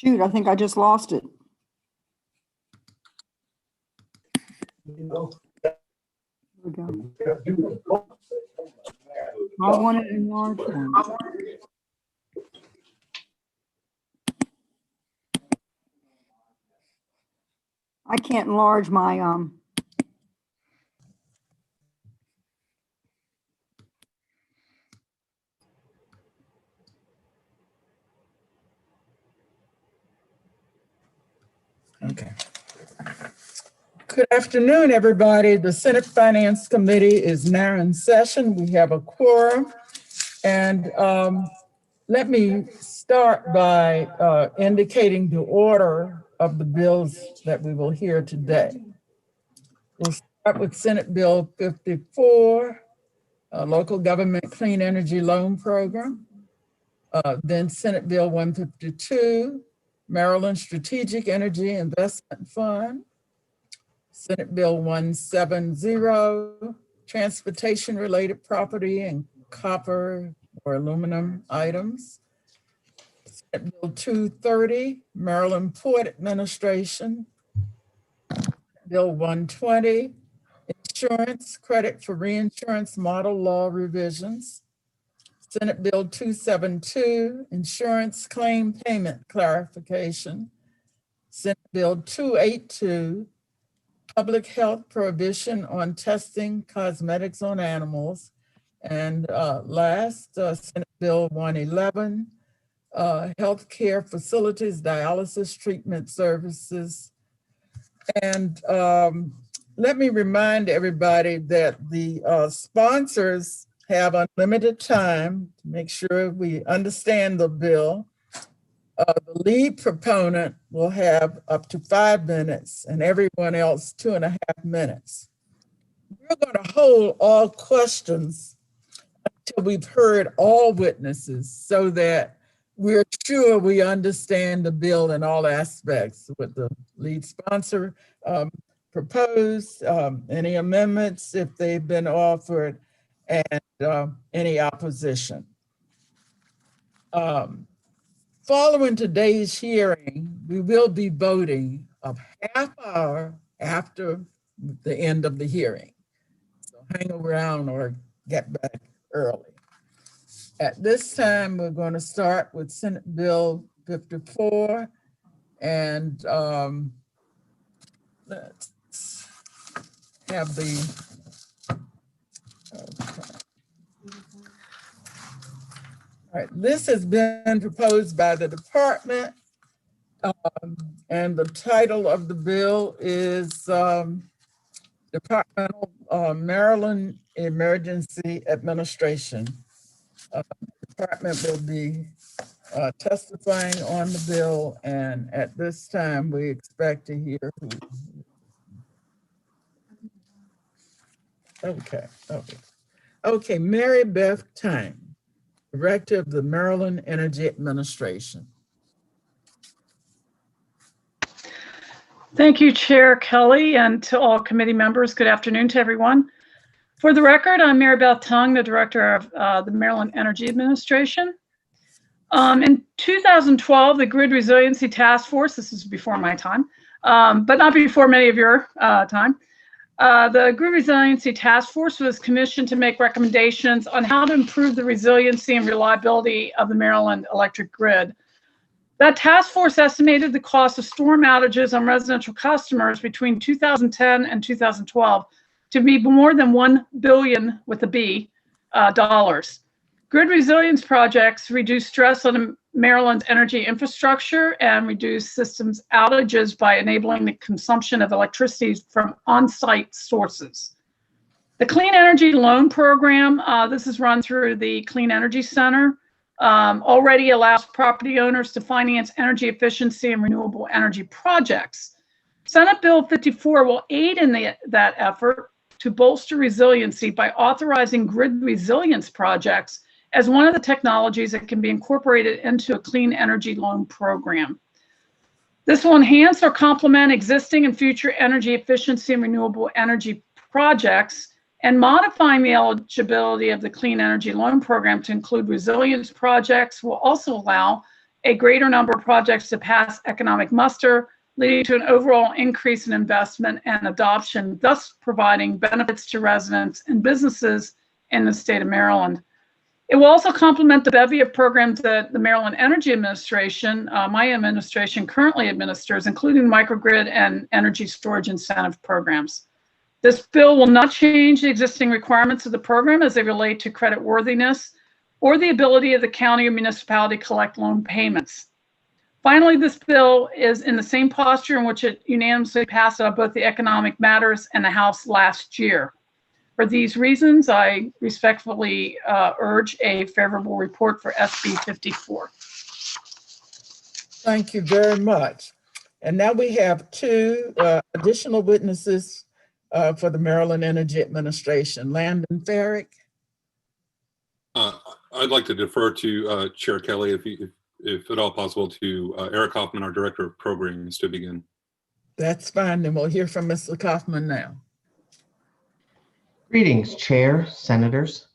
Shoot, I think I just lost it. Here we go. I want it enlarged one. I can't enlarge my Okay. Good afternoon, everybody. The Senate Finance Committee is now in session. We have a quorum. And let me start by indicating the order of the bills that we will hear today. We'll start with Senate Bill 54, Local Government Clean Energy Loan Program. Then Senate Bill 152, Maryland Strategic Energy Investment Fund. Senate Bill 170, Transportation-Related Property and Copper or Aluminum Items. Senate Bill 230, Maryland Port Administration. Bill 120, Insurance Credit for Reinsurance Model Law Revisions. Senate Bill 272, Insurance Claim Payment Clarification. Senate Bill 282, Public Health Prohibition on Testing Cosmetics on Animals. And last, Senate Bill 111, Healthcare Facilities Dialysis Treatment Services. And let me remind everybody that the sponsors have unlimited time to make sure we understand the bill. The lead proponent will have up to 5 minutes and everyone else 2.5 minutes. We're going to hold all questions until we've heard all witnesses so that we're sure we understand the bill in all aspects, what the lead sponsor proposed, any amendments if they've been offered, and any opposition. Following today's hearing, we will be voting a half hour after the end of the hearing. So hang around or get back early. At this time, we're going to start with Senate Bill 54. And let's have the, all right, this has been proposed by the department, and the title of the bill is Departmental Maryland Emergency Administration. The department will be testifying on the bill, and at this time we expect to hear who. Okay, Mary Beth Tong, Director of the Maryland Energy Administration. Thank you, Chair Kelly, and to all committee members. Good afternoon to everyone. For the record, I'm Mary Beth Tong, the Director of the Maryland Energy Administration. In 2012, the Grid Resiliency Task Force, this is before my time, but not before many of your time, the Grid Resiliency Task Force was commissioned to make recommendations on how to improve the resiliency and reliability of the Maryland electric grid. That task force estimated the cost of storm outages on residential customers between 2010 and 2012 to be more than $1 billion with a B dollars. Grid resilience projects reduce stress on Maryland's energy infrastructure and reduce systems outages by enabling the consumption of electricity from on-site sources. The Clean Energy Loan Program, this is run through the Clean Energy Center, already allows property owners to finance energy efficiency and renewable energy projects. Senate Bill 54 will aid in that effort to bolster resiliency by authorizing grid resilience projects as one of the technologies that can be incorporated into a clean energy loan program. This will enhance or complement existing and future energy efficiency and renewable energy projects, and modifying the eligibility of the Clean Energy Loan Program to include resilience projects will also allow a greater number of projects to pass economic muster, leading to an overall increase in investment and adoption, thus providing benefits to residents and businesses in the state of Maryland. It will also complement the bevy of programs that the Maryland Energy Administration, my administration, currently administers, including microgrid and energy storage incentive programs. This bill will not change the existing requirements of the program as they relate to creditworthiness or the ability of the county or municipality to collect loan payments. Finally, this bill is in the same posture in which it unanimously passed out of both the Economic Matters and the House last year. For these reasons, I respectfully urge a favorable report for SB 54. Thank you very much. And now we have two additional witnesses for the Maryland Energy Administration. Landon Farrick. I'd like to defer to Chair Kelly, if at all possible, to Eric Kaufman, our Director of Programs, to begin. That's fine. Then we'll hear from Mr. Kaufman now. Greetings, Chair, Senators.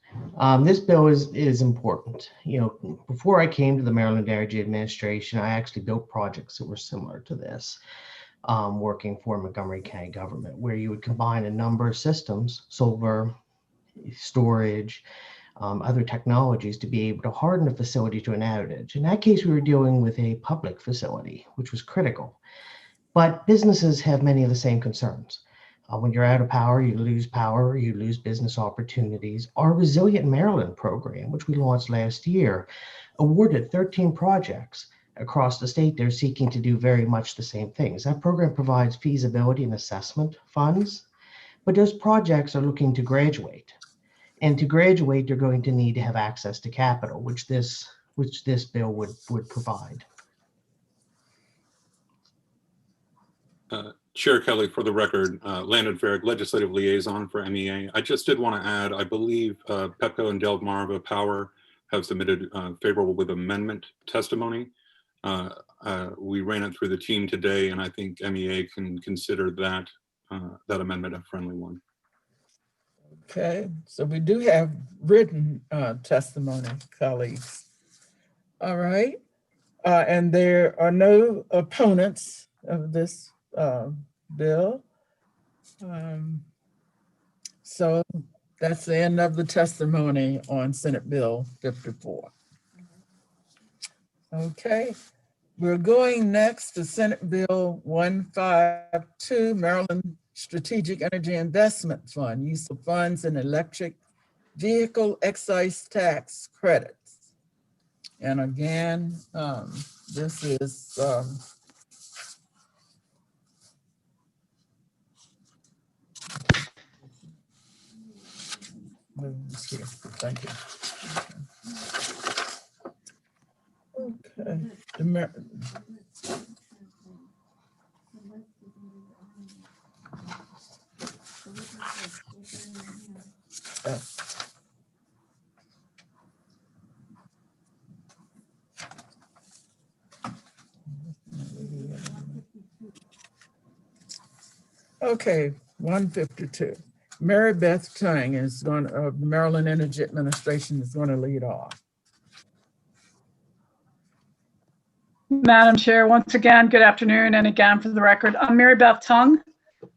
This bill is important. You know, before I came to the Maryland Energy Administration, I actually built projects that were similar to this, working for Montgomery County government, where you would combine a number of systems, solar, storage, other technologies to be able to harden a facility to an outage. In that case, we were dealing with a public facility, which was critical. But businesses have many of the same concerns. When you're out of power, you lose business opportunities. Our Resilient Maryland program, which we launched last year, awarded 13 projects across the state. They're seeking to do very much the same things. That program provides feasibility and assessment funds, but those projects are looking to graduate. And to graduate, you're going to need to have access to capital, which this bill would provide. Chair Kelly, for the record, Landon Farrick, Legislative Liaison for MEA. I just did want to add, I believe Pepco and Delmarva Power have submitted favorable with amendment testimony. We ran it through the team today, and I think MEA can consider that amendment a friendly one. Okay, so we do have written testimony, colleagues. All right, and there are no opponents of this bill. So that's the end of the testimony on Senate Bill 54. Okay, we're going next to Senate Bill 152, Maryland Strategic Energy Investment Fund, use of funds in electric vehicle excise tax credits. And again, this is here. Thank you. Okay. Okay, 152. Mary Beth Tong is going to, the Maryland Energy Administration is going to lead off. Madam Chair, once again, good afternoon. And again, for the record, I'm Mary Beth Tong,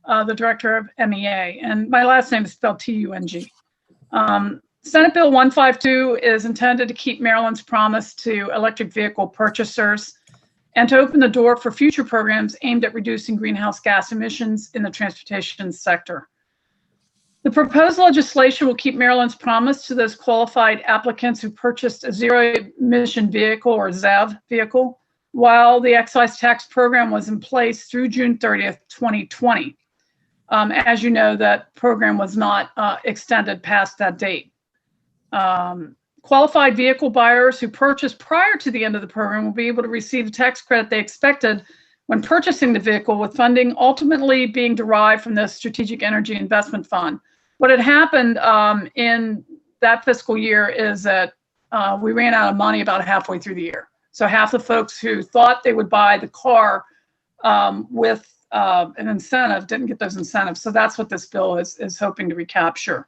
the Director of MEA, and my last name is spelled T-U-N-G. Senate Bill 152 is intended to keep Maryland's promise to electric vehicle purchasers and to open the door for future programs aimed at reducing greenhouse gas emissions in the transportation sector. The proposed legislation will keep Maryland's promise to those qualified applicants who purchased a zero-emission vehicle or ZEV vehicle while the excise tax program was in place through June 30th, 2020. As you know, that program was not extended past that date. Qualified vehicle buyers who purchased prior to the end of the program will be able to receive the tax credit they expected when purchasing the vehicle, with funding ultimately being derived from the Strategic Energy Investment Fund. What had happened in that fiscal year is that we ran out of money about halfway through the year. So half the folks who thought they would buy the car with an incentive didn't get those incentives. So that's what this bill is hoping to recapture.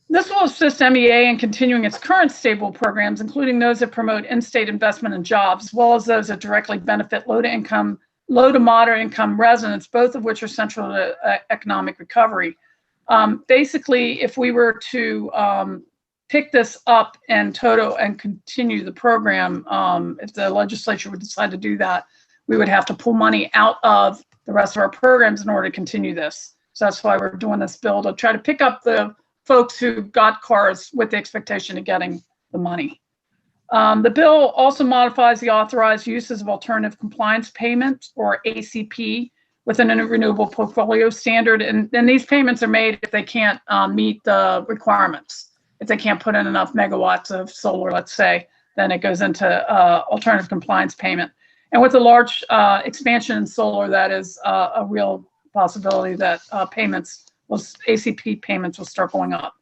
This will assist MEA in continuing its current stable programs, including those that promote in-state investment and jobs, as well as those that directly benefit low to moderate income residents, both of which are central to economic recovery. Basically, if we were to pick this up in total and continue the program, if the legislature would decide to do that, we would have to pull money out of the rest of our programs in order to continue this. So that's why we're doing this bill, to try to pick up the folks who got cars with the expectation of getting the money. The bill also modifies the authorized uses of alternative compliance payments, or ACP, within a renewable portfolio standard. And these payments are made if they can't meet the requirements. If they can't put in enough megawatts of solar, let's say, then it goes into alternative compliance payment. And with a large expansion in solar, that is a real possibility that ACP payments will start going up.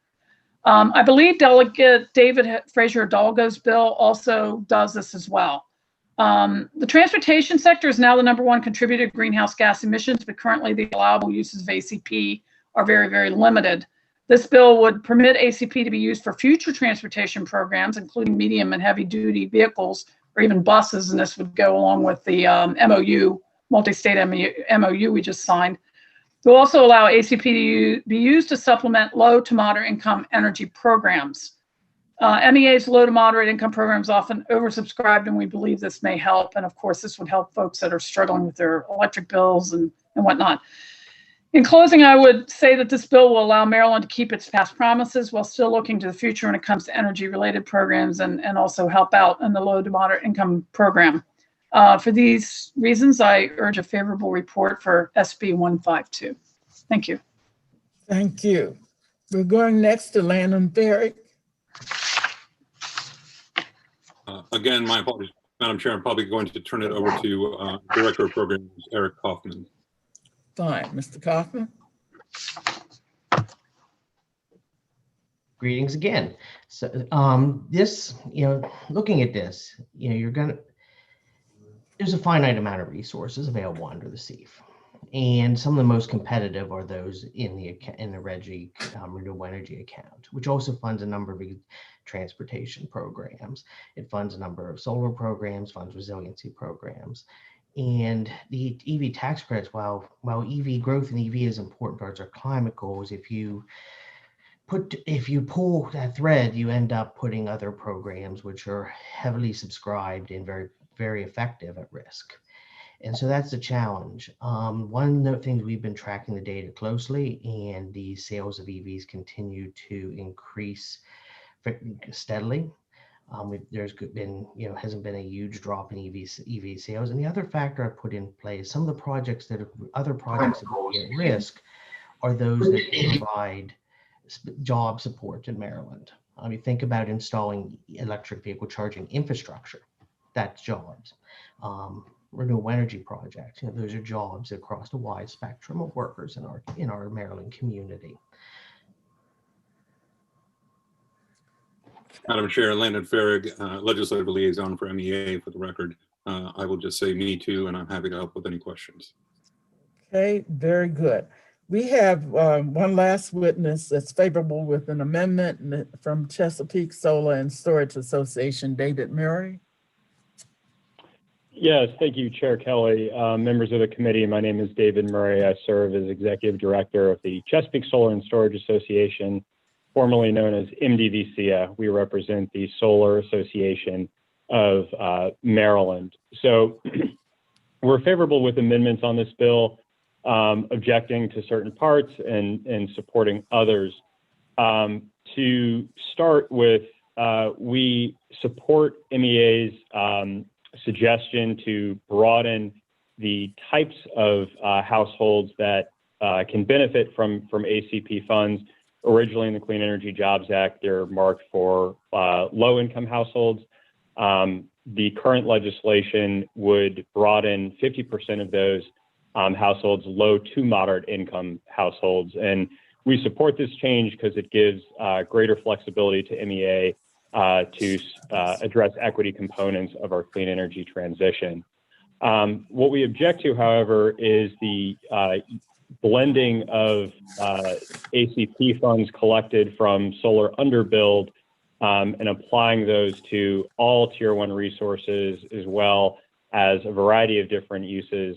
I believe Delegate David Fraser Hidalgo's bill also does this as well. The transportation sector is now the #1 contributor to greenhouse gas emissions, but currently the allowable uses of ACP are very, very limited. This bill would permit ACP to be used for future transportation programs, including medium and heavy duty vehicles or even buses, and this would go along with the MOU, multi-state MOU we just signed. It will also allow ACP to be used to supplement low to moderate income energy programs. MEA's low to moderate income programs often oversubscribed, and we believe this may help. And of course, this would help folks that are struggling with their electric bills and whatnot. In closing, I would say that this bill will allow Maryland to keep its past promises while still looking to the future when it comes to energy-related programs, and also help out in the low to moderate income program. For these reasons, I urge a favorable report for SB 152. Thank you. Thank you. We're going next to Landon Berry. Again, my apologies, Madam Chair. I'm probably going to turn it over to Director of Programs, Eric Kaufman. Fine, Mr. Kaufman. Greetings again. So this, looking at this, there's a finite amount of resources available under the CEF, and some of the most competitive are those in the RGGI renewable energy account, which also funds a number of transportation programs. It funds a number of solar programs, funds resiliency programs. And the EV tax credits, while EV growth in EV is important towards our climate goals, if you pull that thread, you end up putting other programs which are heavily subscribed and very, very effective at risk. And so that's the challenge. One of the things we've been tracking the data closely, and the sales of EVs continue to increase steadily. There's been, hasn't been a huge drop in EV sales. And the other factor I put in place, some of the projects that other projects that are at risk are those that provide job support in Maryland. You think about installing electric vehicle charging infrastructure, that's jobs. Renewable energy projects, those are jobs across a wide spectrum of workers in our Maryland community. Madam Chair, Landon Farrig, Legislative Liaison for MEA, for the record. I will just say me too, and I'm happy to help with any questions. Okay, very good. We have one last witness that's favorable with an amendment from Chesapeake Solar and Storage Association, David Murray. Yes, thank you, Chair Kelly. Members of the committee, my name is David Murray. I serve as Executive Director of the Chesapeake Solar and Storage Association, formerly known as MDVCA. We represent the Solar Association of Maryland. So we're favorable with amendments on this bill, objecting to certain parts and supporting others. To start with, we support MEA's suggestion to broaden the types of households that can benefit from ACP funds. Originally in the Clean Energy Jobs Act, they're marked for low-income households. The current legislation would broaden 50% of those households low to moderate income households. And we support this change because it gives greater flexibility to MEA to address equity components of our clean energy transition. What we object to, however, is the blending of ACP funds collected from solar underbuild and applying those to all Tier 1 resources, as well as a variety of different uses,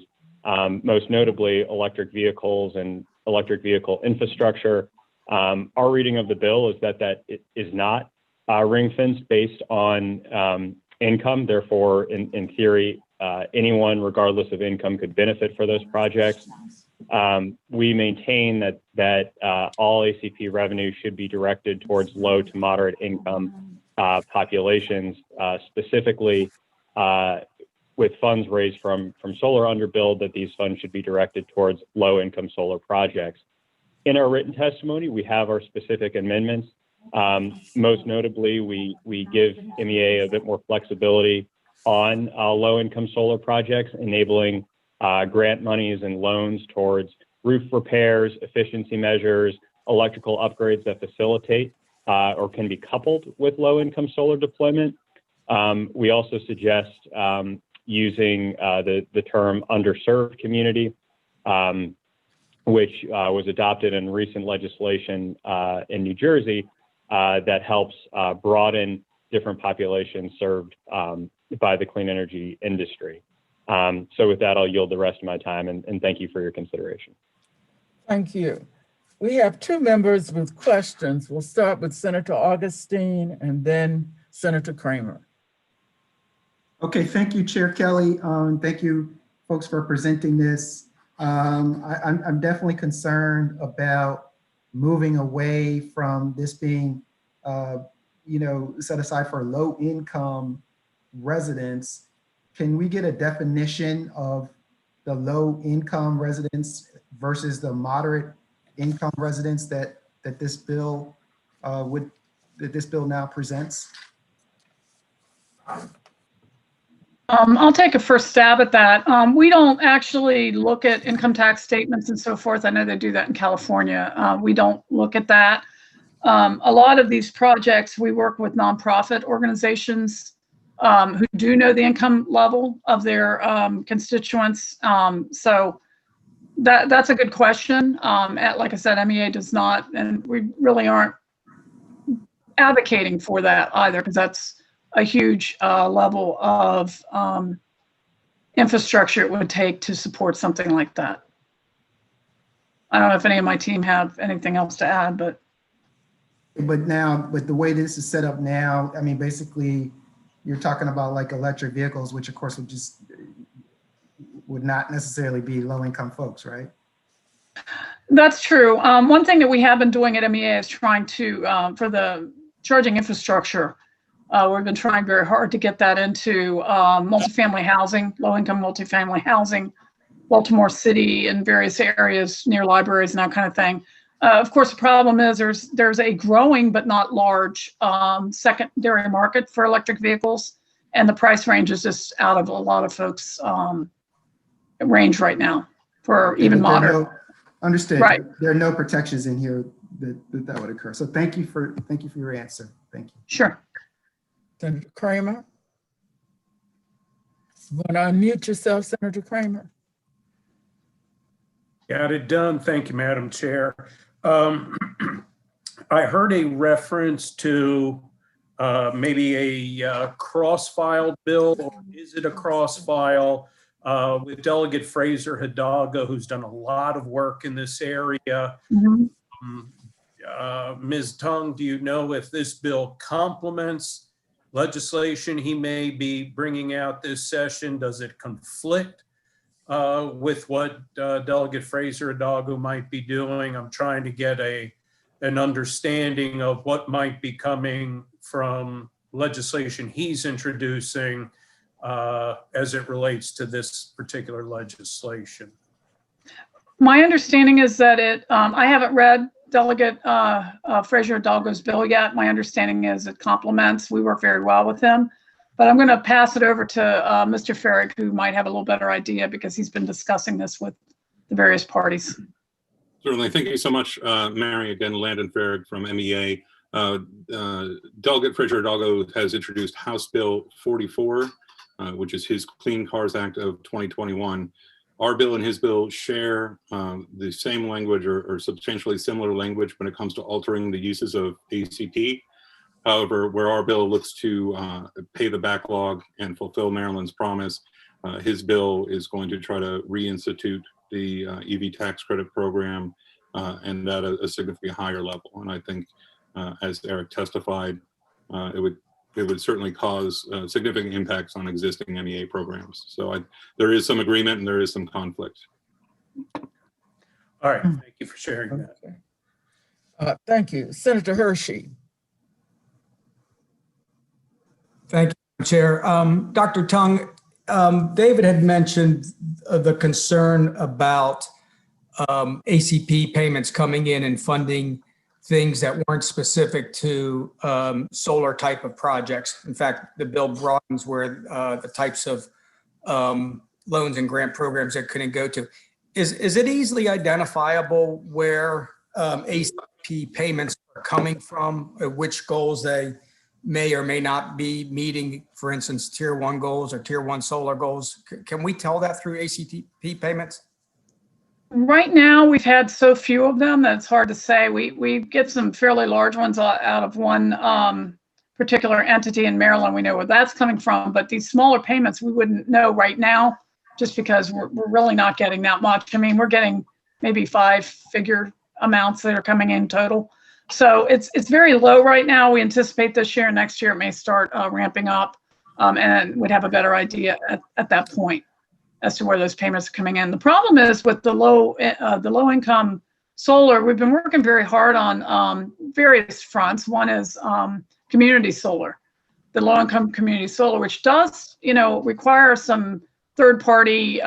most notably electric vehicles and electric vehicle infrastructure. Our reading of the bill is that it is not ring-fenced based on income. Therefore, in theory, anyone, regardless of income, could benefit for those projects. We maintain that all ACP revenue should be directed towards low to moderate income populations, specifically with funds raised from solar underbuild, that these funds should be directed towards low income solar projects. In our written testimony, we have our specific amendments. Most notably, we give MEA a bit more flexibility on low income solar projects, enabling grant monies and loans towards roof repairs, efficiency measures, electrical upgrades that facilitate or can be coupled with low income solar deployment. We also suggest using the term underserved community, which was adopted in recent legislation in New Jersey that helps broaden different populations served by the clean energy industry. So with that, I'll yield the rest of my time, and thank you for your consideration. Thank you. We have two members with questions. We'll start with Senator Augustine and then Senator Kramer. Okay, thank you, Chair Kelly. Thank you, folks, for presenting this. I'm definitely concerned about moving away from this being, set aside for low-income residents. Can we get a definition of the low-income residents versus the moderate-income residents that this bill now presents? I'll take a first stab at that. We don't actually look at income tax statements and so forth. I know they do that in California. We don't look at that. A lot of these projects, we work with nonprofit organizations who do know the income level of their constituents. So that's a good question. Like I said, MEA does not, and we really aren't advocating for that either, because that's a huge level of infrastructure it would take to support something like that. I don't know if any of my team have anything else to add, but the way this is set up now, I mean, basically, you're talking about like electric vehicles, which of course would not necessarily be low-income folks, right? That's true. One thing that we have been doing at MEA is trying to, for the charging infrastructure, we've been trying very hard to get that into multifamily housing, low-income multifamily housing, Baltimore City and various areas near libraries and that kind of thing. Of course, the problem is there's a growing but not large secondary market for electric vehicles, and the price range is just out of a lot of folks' range right now for even moderate. Understood. Right. There are no protections in here that would occur. So thank you for your answer. Thank you. Sure. Senator Kramer. You want to unmute yourself, Senator Kramer? Got it done. Thank you, Madam Chair. I heard a reference to maybe a cross-filed bill, or is it a cross-file with Delegate Fraser Hidalgo, who's done a lot of work in this area. Mm-hmm. Ms. Tong, do you know if this bill complements legislation he may be bringing out this session? Does it conflict with what Delegate Fraser Hidalgo might be doing? I'm trying to get an understanding of what might be coming from legislation he's introducing as it relates to this particular legislation. My understanding is that I haven't read Delegate Fraser Hidalgo's bill yet. My understanding is it complements. We work very well with him. But I'm going to pass it over to Mr. Farrig, who might have a little better idea because he's been discussing this with the various parties. Certainly. Thank you so much, Mary. Again, Landon Farrig from MEA. Delegate Fraser Hidalgo has introduced House Bill 44, which is his Clean Cars Act of 2021. Our bill and his bill share the same language or substantially similar language when it comes to altering the uses of ACP. However, where our bill looks to pay the backlog and fulfill Maryland's promise, his bill is going to try to reinstitute the EV tax credit program and at a significantly higher level. And I think, as Eric testified, it would certainly cause significant impacts on existing MEA programs. So there is some agreement and there is some conflict. All right, thank you for sharing that. Thank you. Senator Hershey. Thank you, Chair. Dr. Tong, David had mentioned the concern about ACP payments coming in and funding things that weren't specific to solar type of projects. In fact, the bill broadens where the types of loans and grant programs that couldn't go to. Is it easily identifiable where ACP payments are coming from, which goals they may or may not be meeting, for instance, tier 1 goals or tier 1 solar goals? Can we tell that through ACP payments? Right now, we've had so few of them that it's hard to say. We get some fairly large ones out of one particular entity in Maryland. We know where that's coming from, but these smaller payments, we wouldn't know right now just because we're really not getting that much. I mean, we're getting maybe 5-figure amounts that are coming in total. So it's very low right now. We anticipate this year and next year it may start ramping up, and we'd have a better idea at that point as to where those payments are coming in. The problem is with the low income solar, we've been working very hard on various fronts. One is community solar, the low income community solar, which does require some third party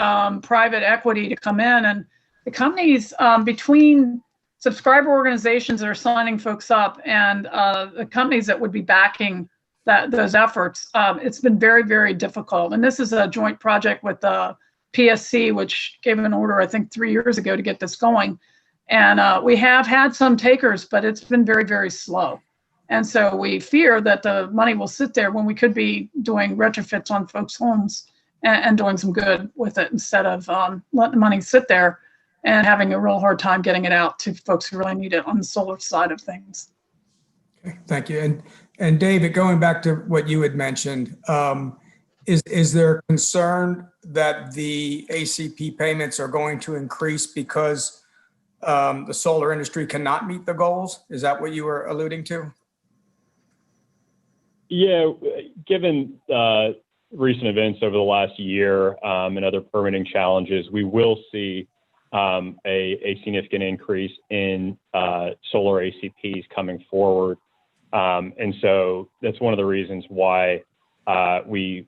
private equity to come in, and the companies between subscriber organizations that are signing folks up and the companies that would be backing those efforts, it's been very, very difficult. And this is a joint project with the PSC, which gave an order, I think, 3 years ago to get this going. And we have had some takers, but it's been very, very slow. And so we fear that the money will sit there when we could be doing retrofits on folks' homes and doing some good with it instead of letting the money sit there and having a real hard time getting it out to folks who really need it on the solar side of things. Okay, thank you. And David, going back to what you had mentioned, is there concern that the ACP payments are going to increase because the solar industry cannot meet the goals? Is that what you were alluding to? Yeah, given recent events over the last year and other permitting challenges, we will see a significant increase in solar ACPs coming forward. And so that's one of the reasons why we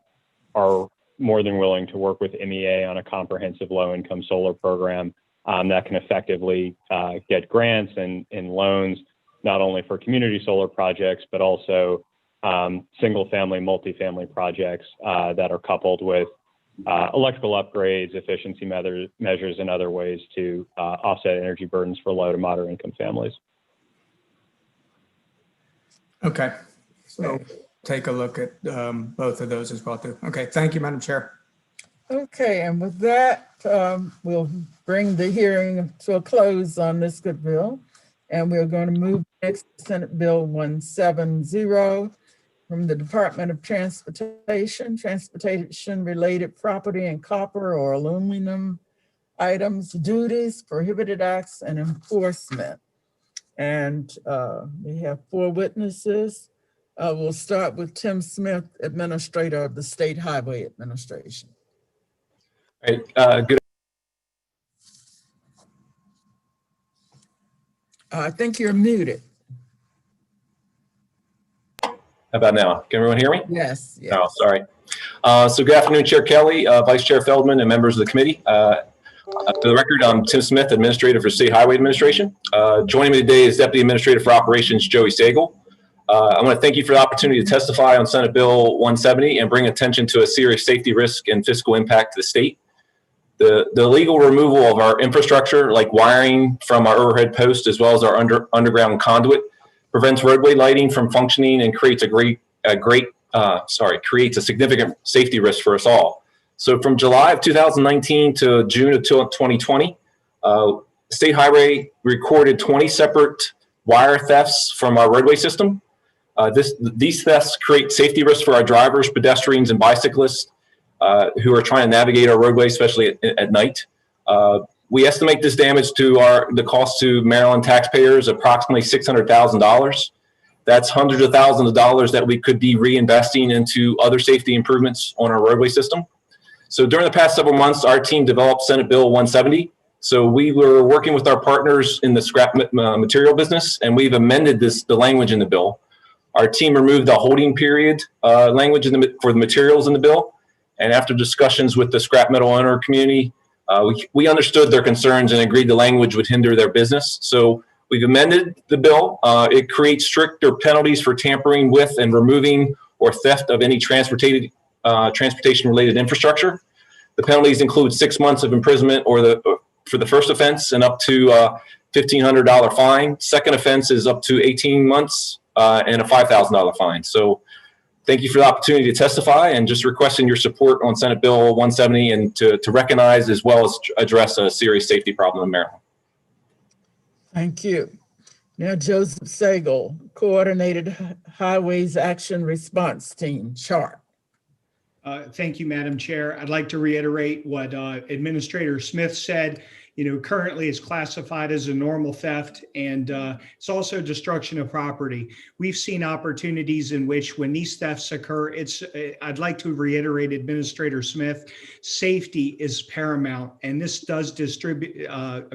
are more than willing to work with MEA on a comprehensive low-income solar program that can effectively get grants and loans, not only for community solar projects, but also single-family, multifamily projects that are coupled with electrical upgrades, efficiency measures, and other ways to offset energy burdens for low to moderate income families. Okay, so take a look at both of those as well too. Okay, thank you, Madam Chair. Okay, and with that, we'll bring the hearing to a close on this good bill. And we're going to move next to Senate Bill 170 from the Department of Transportation, transportation-related property and copper or aluminum items, duties, prohibited acts, and enforcement. And we have 4 witnesses. We'll start with Tim Smith, Administrator of the State Highway Administration. All right, good. I think you're muted. How about now? Can everyone hear me? Yes. Yes. Oh, sorry. So good afternoon, Chair Kelly, Vice Chair Feldman, and members of the committee. For the record, I'm Tim Smith, Administrator for State Highway Administration. Joining me today is Deputy Administrator for Operations, Joey Sagel. I want to thank you for the opportunity to testify on Senate Bill 170 and bring attention to a serious safety risk and fiscal impact to the state. The illegal removal of our infrastructure, like wiring from our overhead post, as well as our underground conduit, prevents roadway lighting from functioning and creates creates a significant safety risk for us all. So from July of 2019 to June of 2020, State Highway recorded 20 separate wire thefts from our roadway system. These thefts create safety risks for our drivers, pedestrians, and bicyclists who are trying to navigate our roadway, especially at night. We estimate this damage to the cost to Maryland taxpayers approximately $600,000. That's hundreds of thousands of dollars that we could be reinvesting into other safety improvements on our roadway system. So during the past several months, our team developed Senate Bill 170. So we were working with our partners in the scrap material business, and we've amended the language in the bill. Our team removed the holding period language for the materials in the bill. And after discussions with the scrap metal owner community, we understood their concerns and agreed the language would hinder their business. So we've amended the bill. It creates stricter penalties for tampering with and removing or theft of any transportation-related infrastructure. The penalties include 6 months of imprisonment for the first offense and up to $1,500 fine. Second offense is up to 18 months and a $5,000 fine. So thank you for the opportunity to testify and just requesting your support on Senate Bill 170 and to recognize as well as address a serious safety problem in Maryland. Thank you. Now, Joseph Sagal, Coordinated Highways Action Response Team, CHART. Thank you, Madam Chair. I'd like to reiterate what Administrator Smith said. Currently it's classified as a normal theft, and it's also destruction of property. We've seen opportunities in which when these thefts occur, I'd like to reiterate Administrator Smith, safety is paramount, and this does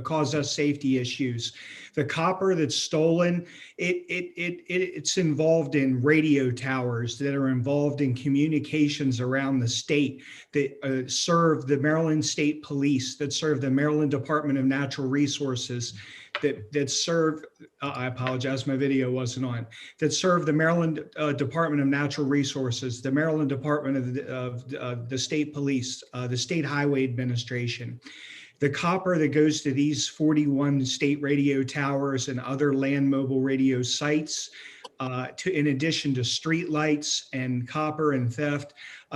cause us safety issues. The copper that's stolen, it's involved in radio towers that are involved in communications around the state that serve the Maryland State Police, that serve the Maryland Department of Natural Resources, that serve, I apologize, my video wasn't on, that serve the Maryland Department of Natural Resources, the Maryland Department of the State Police, the State Highway Administration. The copper that goes to these 41 state radio towers and other land mobile radio sites, in addition to street lights and copper and theft,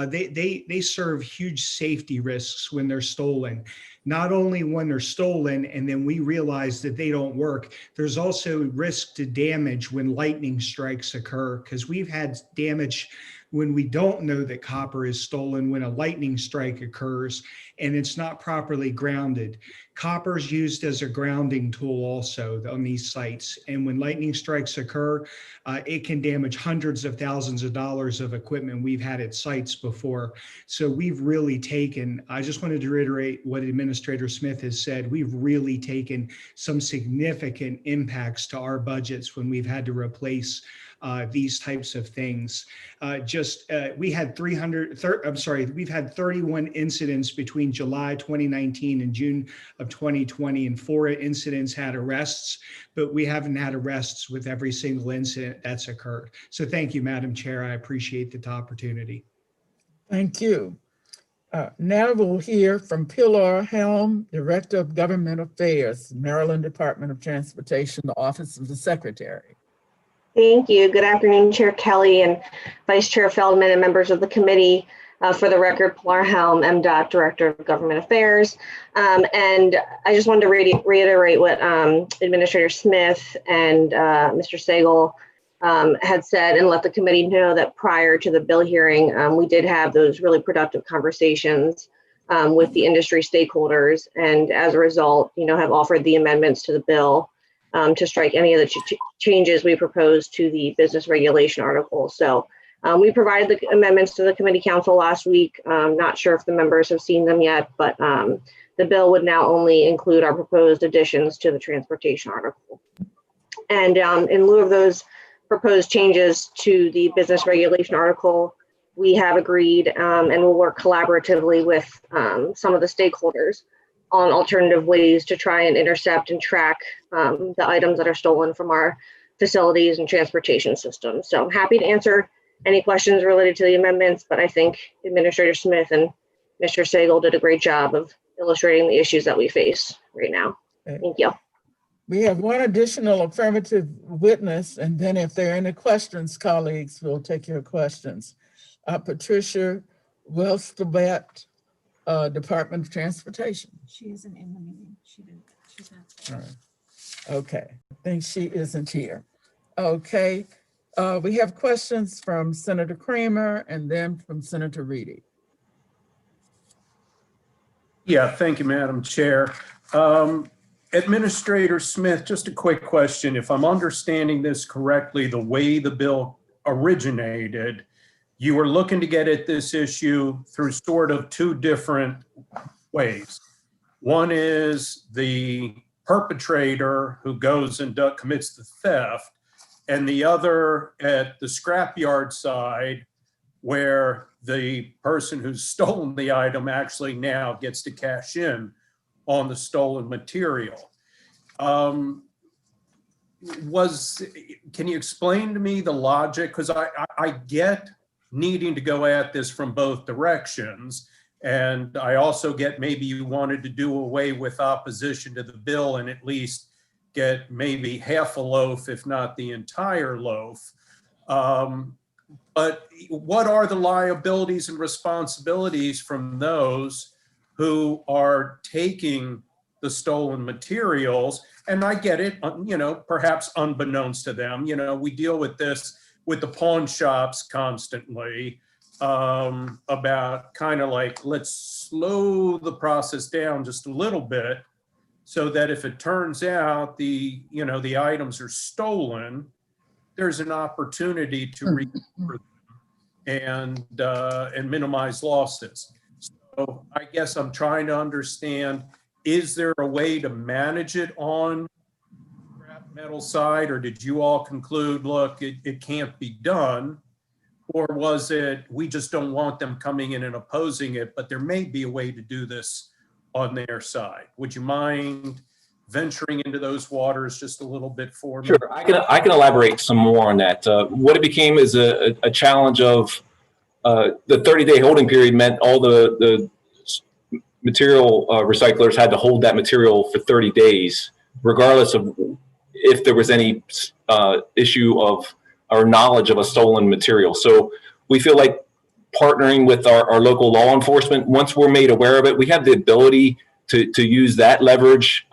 they serve huge safety risks when they're stolen. Not only when they're stolen and then we realize that they don't work, there's also risk to damage when lightning strikes occur, because we've had damage when we don't know that copper is stolen when a lightning strike occurs and it's not properly grounded. Copper is used as a grounding tool also on these sites. And when lightning strikes occur, it can damage hundreds of thousands of dollars of equipment we've had at sites before. So we've really taken, I just wanted to reiterate what Administrator Smith has said, we've really taken some significant impacts to our budgets when we've had to replace these types of things. We've had 31 incidents between July 2019 and June of 2020, and 4 incidents had arrests, but we haven't had arrests with every single incident that's occurred. So thank you, Madam Chair. I appreciate the opportunity. Thank you. Now we'll hear from Pilar Helm, Director of Government Affairs, Maryland Department of Transportation, the Office of the Secretary. Thank you. Good afternoon, Chair Kelly and Vice Chair Feldman and members of the committee. For the record, Pilar Helm, MDOT Director of Government Affairs. And I just wanted to reiterate what Administrator Smith and Mr. Sagal had said, and let the committee know that prior to the bill hearing, we did have those really productive conversations with the industry stakeholders. And as a result, have offered the amendments to the bill to strike any of the changes we proposed to the business regulation article. So we provided the amendments to the committee council last week. Not sure if the members have seen them yet, but the bill would now only include our proposed additions to the transportation article. And in lieu of those proposed changes to the business regulation article, we have agreed and will work collaboratively with some of the stakeholders on alternative ways to try and intercept and track the items that are stolen from our facilities and transportation systems. So I'm happy to answer any questions related to the amendments, but I think Administrator Smith and Mr. Sagal did a great job of illustrating the issues that we face right now. Thank you. We have one additional affirmative witness, and then if there are any questions, colleagues, we'll take your questions. Patricia Welstabet Department of Transportation. She isn't in the meeting. She's not. All right. Okay, I think she isn't here. Okay, we have questions from Senator Kramer and then from Senator Reedy. Yeah, thank you, Madam Chair. Administrator Smith, just a quick question. If I'm understanding this correctly, the way the bill originated, you were looking to get at this issue through sort of two different ways. One is the perpetrator who goes and commits the theft, and the other at the scrapyard side, where the person who's stolen the item actually now gets to cash in on the stolen material. Can you explain to me the logic? Because I get needing to go at this from both directions. And I also get maybe you wanted to do away with opposition to the bill and at least get maybe half a loaf, if not the entire loaf. But what are the liabilities and responsibilities from those who are taking the stolen materials? And I get it, you know, perhaps unbeknownst to them, you know, we deal with this with the pawn shops constantly, about kind of like, let's slow the process down just a little bit so that if it turns out the items are stolen, there's an opportunity to recover them and minimize losses. So I guess I'm trying to understand, is there a way to manage it on the scrap metal side, or did you all conclude, look, it can't be done? Or was it, we just don't want them coming in and opposing it, but there may be a way to do this on their side? Would you mind venturing into those waters just a little bit for me? Sure, I can elaborate some more on that. What it became is a challenge of the 30-day holding period meant all the material recyclers had to hold that material for 30 days, regardless of if there was any issue of or knowledge of a stolen material. So we feel like partnering with our local law enforcement, once we're made aware of it, we have the ability to use that leverage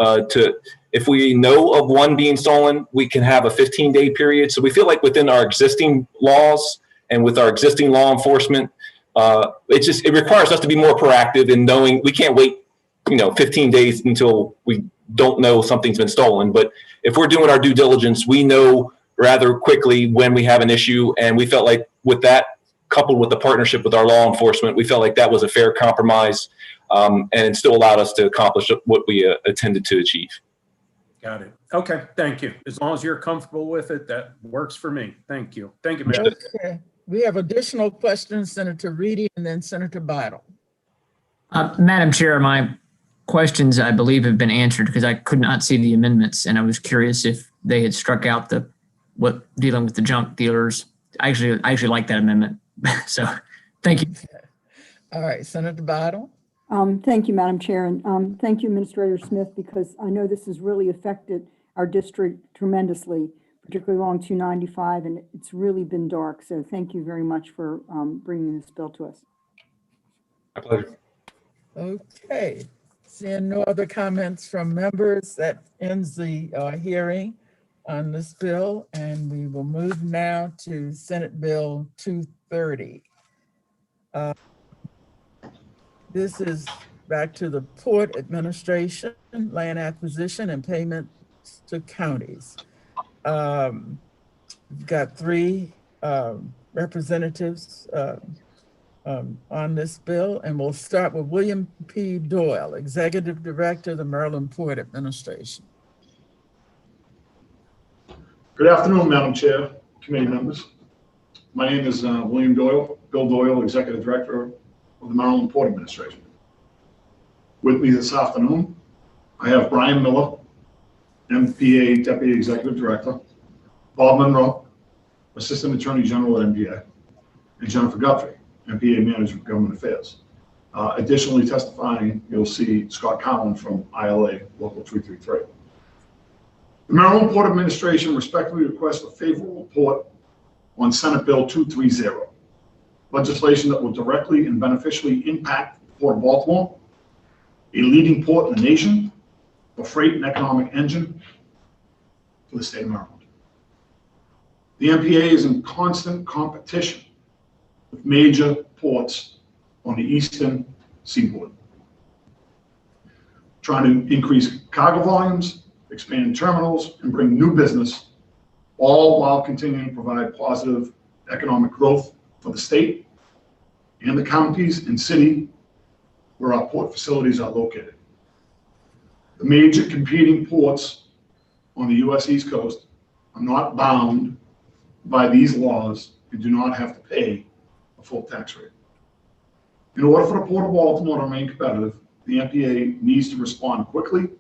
if we know of one being stolen, we can have a 15-day period. So we feel like within our existing laws and with our existing law enforcement, it requires us to be more proactive in knowing we can't wait, 15 days until we don't know something's been stolen. But if we're doing our due diligence, we know rather quickly when we have an issue. And we felt like with that, coupled with the partnership with our law enforcement, we felt like that was a fair compromise, and it still allowed us to accomplish what we intended to achieve. Got it. Okay, thank you. As long as you're comfortable with it, that works for me. Thank you. Thank you, Madam. Okay, we have additional questions, Senator Reedy and then Senator Bidle. Madam Chair, my questions, I believe, have been answered because I could not see the amendments, and I was curious if they had struck out dealing with the junk dealers. I actually like that amendment. So thank you. All right, Senator Bidle. Thank you, Madam Chair, and thank you, Administrator Smith, because I know this has really affected our district tremendously, particularly along 295, and it's really been dark. So thank you very much for bringing this bill to us. My pleasure. Okay, seeing no other comments from members, that ends the hearing on this bill, and we will move now to Senate Bill 230. This is back to the Port Administration, land acquisition and payments to counties. We've got three representatives on this bill, and we'll start with William P. Doyle, Executive Director of the Maryland Port Administration. Good afternoon, Madam Chair, committee members. My name is William Doyle, Bill Doyle, Executive Director of the Maryland Port Administration. With me this afternoon, I have Brian Miller, MPA Deputy Executive Director, Bob Monroe, Assistant Attorney General at MPA, and Jennifer Guthrie, MPA Manager of Government Affairs. Additionally testifying, you'll see Scott Cowan from ILA Local 333. The Maryland Port Administration respectfully requests a favorable report on Senate Bill 230, legislation that will directly and beneficially impact Port of Baltimore, a leading port in the nation, a freight and economic engine for the state of Maryland. The MPA is in constant competition with major ports on the eastern seaboard, trying to increase cargo volumes, expand terminals, and bring new business, all while continuing to provide positive economic growth for the state and the counties and city where our port facilities are located. The major competing ports on the U.S. East Coast are not bound by these laws and do not have to pay a full tax rate. In order for the Port of Baltimore to remain competitive, the MPA needs to respond quickly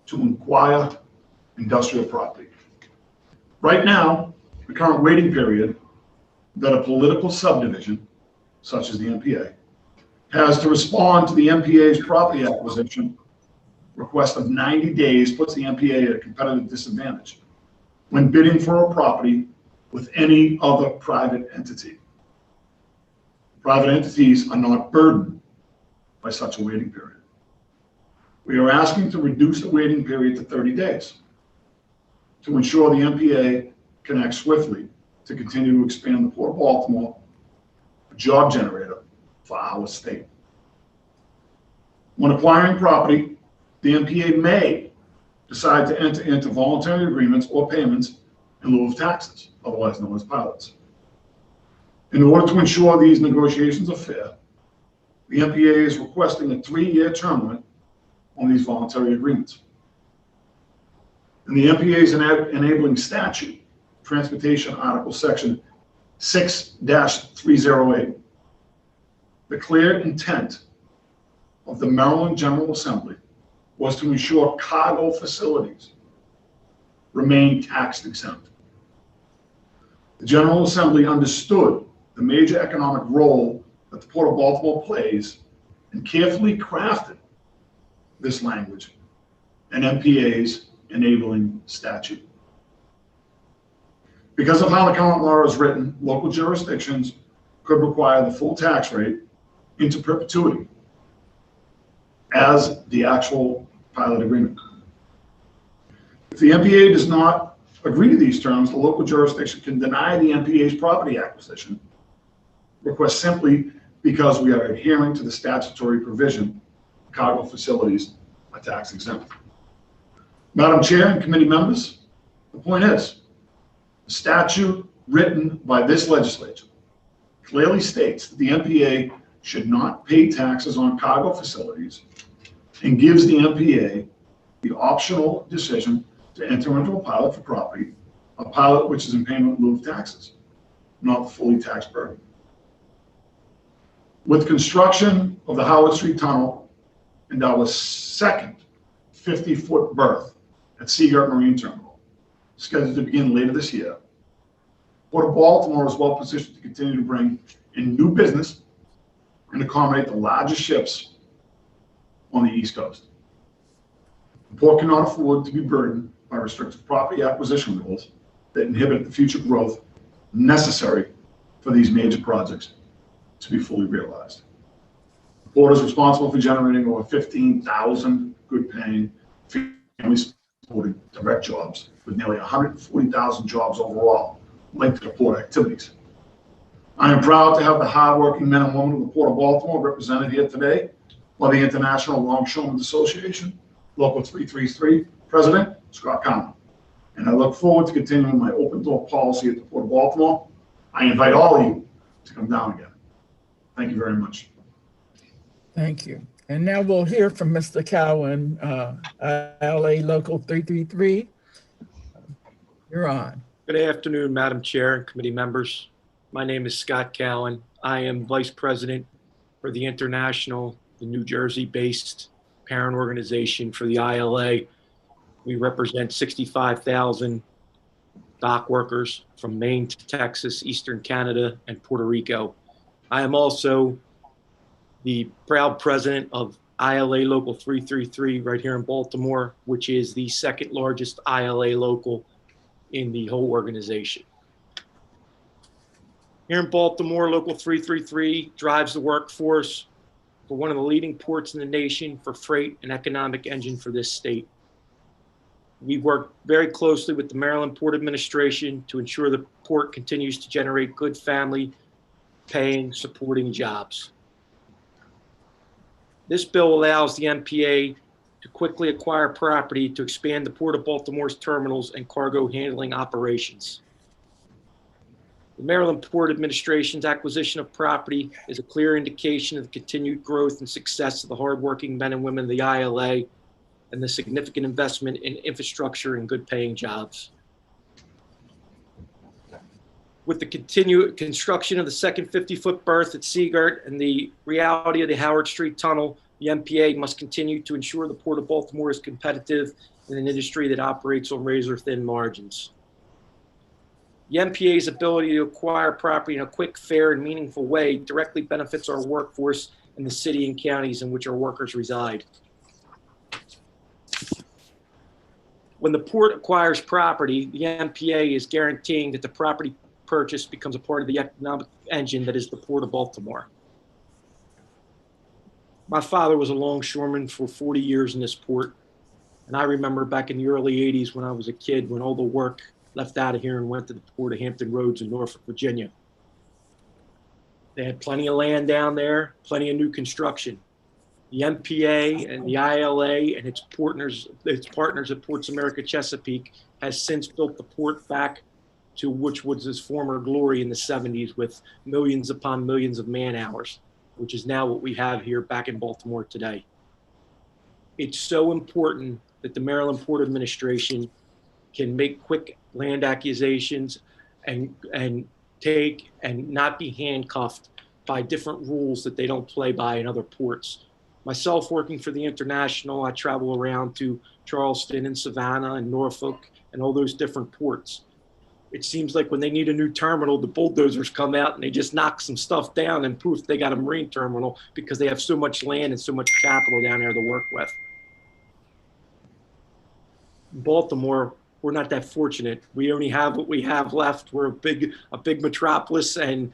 to acquire industrial property. Right now, the current waiting period that a political subdivision, such as the MPA, has to respond to the MPA's property acquisition request of 90 days puts the MPA at a competitive disadvantage when bidding for a property with any other private entity. Private entities are not burdened by such a waiting period. We are asking to reduce the waiting period to 30 days to ensure the MPA can act swiftly to continue to expand the Port of Baltimore, a job generator for our state. When acquiring property, the MPA may decide to enter into voluntary agreements or payments in lieu of taxes, otherwise known as pilots. In order to ensure these negotiations are fair, the MPA is requesting a 3-year term limit on these voluntary agreements. In the MPA's enabling statute, Transportation Article Section 6-308, the clear intent of the Maryland General Assembly was to ensure cargo facilities remain tax exempt. The General Assembly understood the major economic role that the Port of Baltimore plays and carefully crafted this language and MPA's enabling statute. Because of how the current law is written, local jurisdictions could require the full tax rate into perpetuity as the actual pilot agreement. If the MPA does not agree to these terms, the local jurisdiction can deny the MPA's property acquisition request simply because we are adhering to the statutory provision cargo facilities are tax exempt. Madam Chair and committee members, the point is, the statute written by this legislature clearly states that the MPA should not pay taxes on cargo facilities and gives the MPA the optional decision to enter into a pilot for property, a pilot which is in payment in lieu of taxes, not the fully taxed burden. With construction of the Howard Street Tunnel and our second 50-foot berth at Seagirt Marine Terminal, scheduled to begin later this year, Port of Baltimore is well positioned to continue to bring in new business and accommodate the largest ships on the East Coast. The port cannot afford to be burdened by restrictive property acquisition rules that inhibit the future growth necessary for these major projects to be fully realized. The port is responsible for generating over 15,000 good-paying, family-supporting direct jobs, with nearly 140,000 jobs overall linked to the port activities. I am proud to have the hardworking men and women of the Port of Baltimore represented here today by the International Longshoremen's Association, Local 333 President, Scott Cowan. And I look forward to continuing my open door policy at the Port of Baltimore. I invite all of you to come down again. Thank you very much. Thank you. And now we'll hear from Mr. Cowan, LA Local 333. You're on. Good afternoon, Madam Chair and committee members. My name is Scott Cowan. I am Vice President for the International, the New Jersey-based parent organization for the ILA. We represent 65,000 dock workers from Maine to Texas, Eastern Canada, and Puerto Rico. I am also the proud president of ILA Local 333 right here in Baltimore, which is the second largest ILA local in the whole organization. Here in Baltimore, Local 333 drives the workforce for one of the leading ports in the nation for freight and economic engine for this state. We work very closely with the Maryland Port Administration to ensure the port continues to generate good family paying, supporting jobs. This bill allows the MPA to quickly acquire property to expand the Port of Baltimore's terminals and cargo handling operations. The Maryland Port Administration's acquisition of property is a clear indication of the continued growth and success of the hardworking men and women of the ILA and the significant investment in infrastructure and good paying jobs. With the continued construction of the second 50-foot berth at Seagart and the reality of the Howard Street Tunnel, the MPA must continue to ensure the Port of Baltimore is competitive in an industry that operates on razor-thin margins. The MPA's ability to acquire property in a quick, fair, and meaningful way directly benefits our workforce in the city and counties in which our workers reside. When the port acquires property, the MPA is guaranteeing that the property purchase becomes a part of the economic engine that is the Port of Baltimore. My father was a longshoreman for 40 years in this port, and I remember back in the early 80s when I was a kid when all the work left out of here and went to the Port of Hampton Roads in Norfolk, Virginia. They had plenty of land down there, plenty of new construction. The MPA and the ILA and its partners at Ports America Chesapeake has since built the port back to which was its former glory in the 70s with millions upon millions of man hours, which is now what we have here back in Baltimore today. It's so important that the Maryland Port Administration can make quick land acquisitions and take and not be handcuffed by different rules that they don't play by in other ports. Myself working for the International, I travel around to Charleston and Savannah and Norfolk and all those different ports. It seems like when they need a new terminal, the bulldozers come out and they just knock some stuff down and poof, they got a marine terminal because they have so much land and so much capital down there to work with. In Baltimore, we're not that fortunate. We only have what we have left. We're a big metropolis, and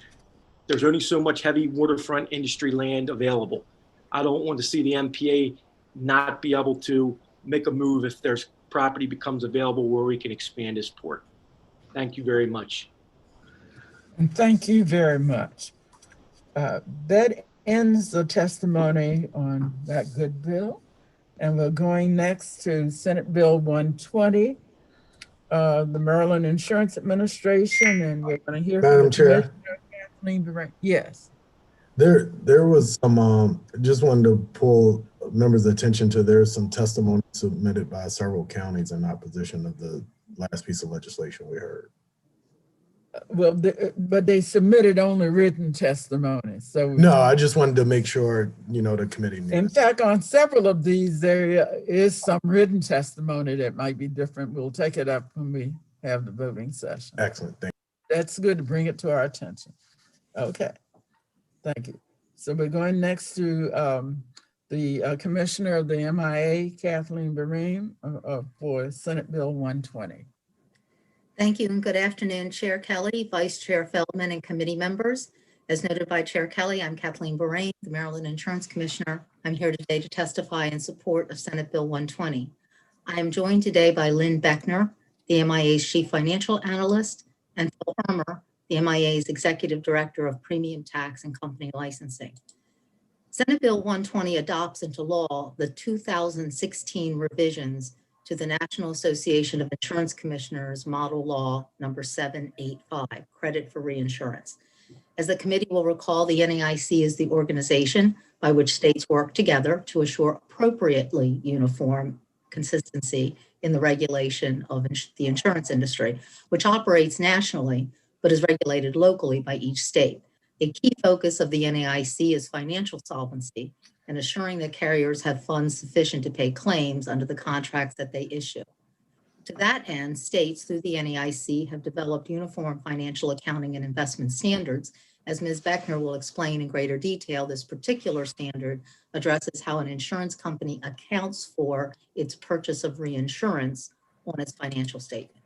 there's only so much heavy waterfront industry land available. I don't want to see the MPA not be able to make a move if there's property becomes available where we can expand this port. Thank you very much. And thank you very much. That ends the testimony on that good bill. And we're going next to Senate Bill 120, the Maryland Insurance Administration, and we're going to hear from Madam Chair. Kathleen Brain. Yes. There was some, just wanted to pull members' attention to, there's some testimony submitted by several counties in opposition of the last piece of legislation we heard. Well, but they submitted only written testimony. So no, I just wanted to make sure, the committee knew. In fact, on several of these, there is some written testimony that might be different. We'll take it up when we have the voting session. Excellent. Thank you. That's good to bring it to our attention. Okay. Thank you. So we're going next to the Commissioner of the MIA, Kathleen Brain, for Senate Bill 120. Thank you and good afternoon, Chair Kelly, Vice Chair Feldman, and committee members. As noted by Chair Kelly, I'm Kathleen Brain, the Maryland Insurance Commissioner. I'm here today to testify in support of Senate Bill 120. I am joined today by Lynn Beckner, the MIA's Chief Financial Analyst, and Phil Hermer, the MIA's Executive Director of Premium Tax and Company Licensing. Senate Bill 120 adopts into law the 2016 revisions to the National Association of Insurance Commissioners Model Law number 785, Credit for Reinsurance. As the committee will recall, the NAIC is the organization by which states work together to assure appropriately uniform consistency in the regulation of the insurance industry, which operates nationally but is regulated locally by each state. A key focus of the NAIC is financial solvency and assuring that carriers have funds sufficient to pay claims under the contracts that they issue. To that end, states through the NAIC have developed uniform financial accounting and investment standards. As Ms. Beckner will explain in greater detail, this particular standard addresses how an insurance company accounts for its purchase of reinsurance on its financial statement.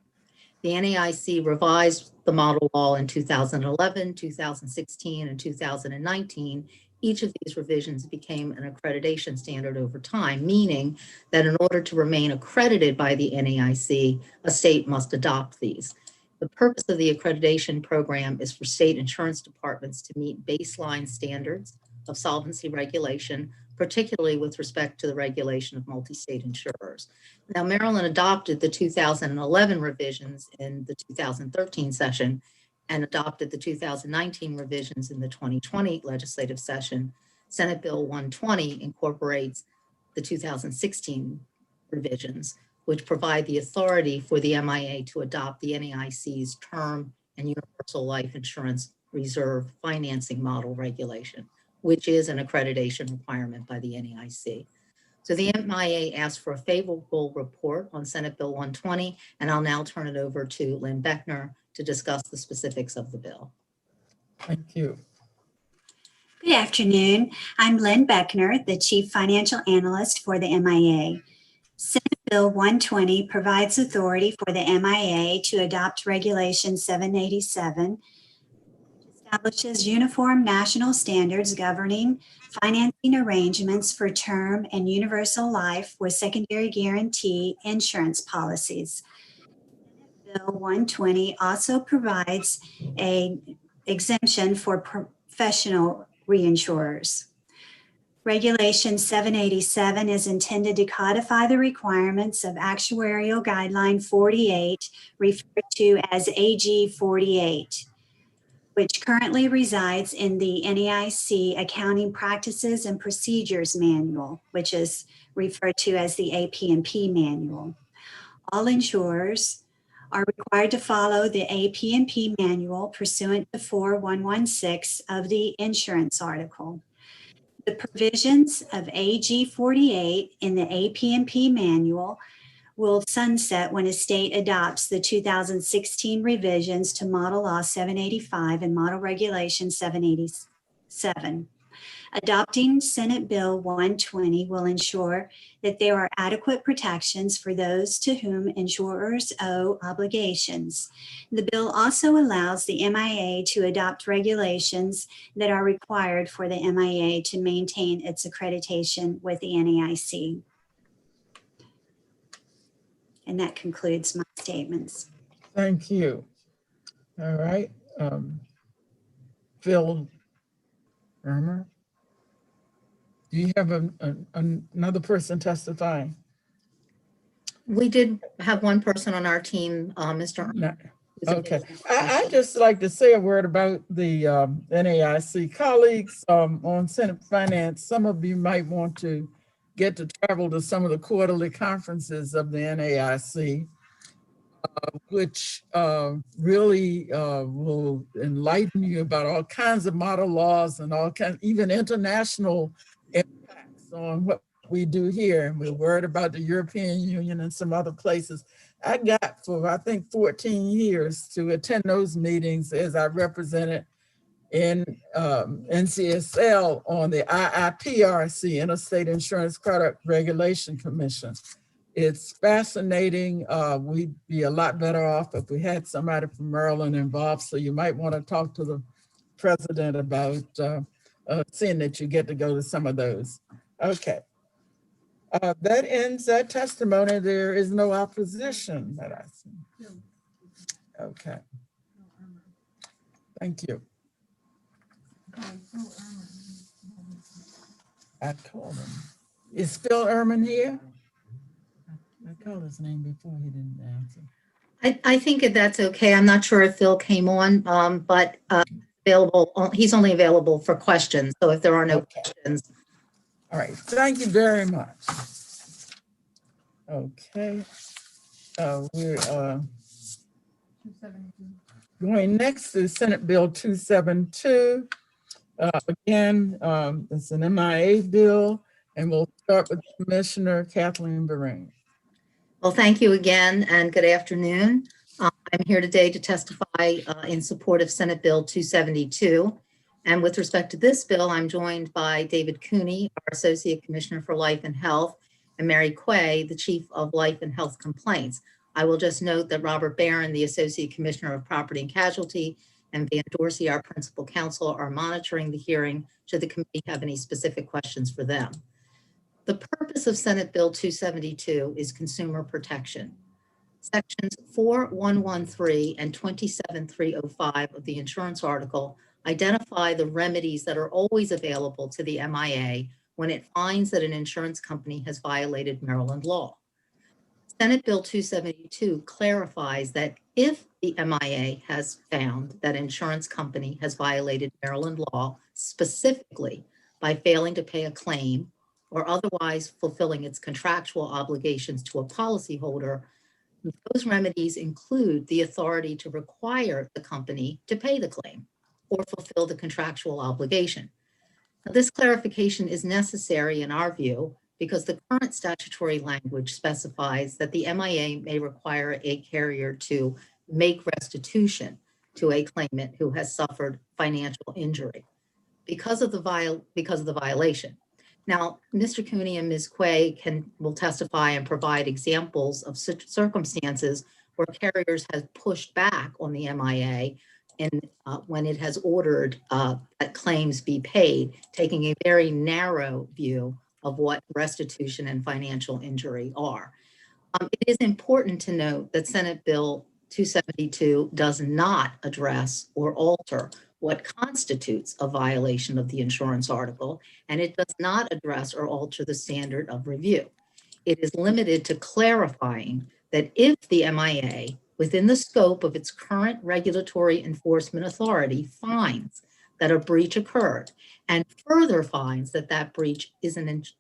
The NAIC revised the model law in 2011, 2016, and 2019 Each of these revisions became an accreditation standard over time, meaning that in order to remain accredited by the NAIC, a state must adopt these. The purpose of the accreditation program is for state insurance departments to meet baseline standards of solvency regulation, particularly with respect to the regulation of multi-state insurers. Now, Maryland adopted the 2011 revisions in the 2013 session and adopted the 2019 revisions in the 2020 legislative session. Senate Bill 120 incorporates the 2016 revisions, which provide the authority for the MIA to adopt the NAIC's term and universal life insurance reserve financing model regulation, which is an accreditation requirement by the NAIC. So the MIA asked for a favorable report on Senate Bill 120, and I'll now turn it over to Lynn Beckner to discuss the specifics of the bill. Thank you. Good afternoon. I'm Lynn Beckner, the Chief Financial Analyst for the MIA. Senate Bill 120 provides authority for the MIA to adopt Regulation 787, which establishes uniform national standards governing financing arrangements for term and universal life with secondary guarantee insurance policies. Bill 120 also provides an exemption for professional reinsurers. Regulation 787 is intended to codify the requirements of Actuarial Guideline 48, referred to as AG 48, which currently resides in the NAIC Accounting Practices and Procedures Manual, which is referred to as the AP&P Manual. All insurers are required to follow the AP&P Manual pursuant to 4116 of the insurance article. The provisions of AG 48 in the AP&P Manual will sunset when a state adopts the 2016 revisions to Model Law 785 and Model Regulation 787. Adopting Senate Bill 120 will ensure that there are adequate protections for those to whom insurers owe obligations. The bill also allows the MIA to adopt regulations that are required for the MIA to maintain its accreditation with the NAIC. And that concludes my statements. Thank you. All right. Phil Merman. Do you have another person testifying? We did have one person on our team, Mr. No. Okay. I'd just like to say a word about the NAIC colleagues on Senate Finance. Some of you might want to get to travel to some of the quarterly conferences of the NAIC, which really will enlighten you about all kinds of model laws and all kinds, even international impacts on what we do here. And we're worried about the European Union and some other places. I got for, I think, 14 years to attend those meetings as I represented in NCSL on the IIPRC, Interstate Insurance Product Regulation Commission. It's fascinating. We'd be a lot better off if we had somebody from Maryland involved. So you might want to talk to the president about seeing that you get to go to some of those. Okay. That ends that testimony. There is no opposition that I see. Okay. Thank you. I called him. Is Phil Erman here? I called his name before, he didn't answer. I think that's okay. I'm not sure if Phil came on, but available. He's only available for questions. So if there are no questions. All right, thank you very much. Okay, we're going next to Senate Bill 272. Again, it's an MIA bill, and we'll start with Commissioner Kathleen Brain. Well, thank you again, and good afternoon. I'm here today to testify in support of Senate Bill 272. And with respect to this bill, I'm joined by David Cooney, our Associate Commissioner for Life and Health, and Mary Quay, the Chief of Life and Health Complaints. I will just note that Robert Barron, the Associate Commissioner of Property and Casualty, and Van Dorsey, our principal counsel, are monitoring the hearing should the committee have any specific questions for them. The purpose of Senate Bill 272 is consumer protection. Sections 4113 and 27305 of the insurance article identify the remedies that are always available to the MIA when it finds that an insurance company has violated Maryland law. Senate Bill 272 clarifies that if the MIA has found that an insurance company has violated Maryland law, specifically by failing to pay a claim or otherwise fulfilling its contractual obligations to a policyholder, those remedies include the authority to require the company to pay the claim or fulfill the contractual obligation. Now, this clarification is necessary in our view because the current statutory language specifies that the MIA may require a carrier to make restitution to a claimant who has suffered financial injury because of the violation. Now, Mr. Cooney and Ms. Quay will testify and provide examples of such circumstances where carriers have pushed back on the MIA and when it has ordered that claims be paid, taking a very narrow view of what restitution and financial injury are. It is important to note that Senate Bill 272 does not address or alter what constitutes a violation of the insurance article, and it does not address or alter the standard of review. It is limited to clarifying that if the MIA, within the scope of its current regulatory enforcement authority, finds that a breach occurred and further finds that that breach is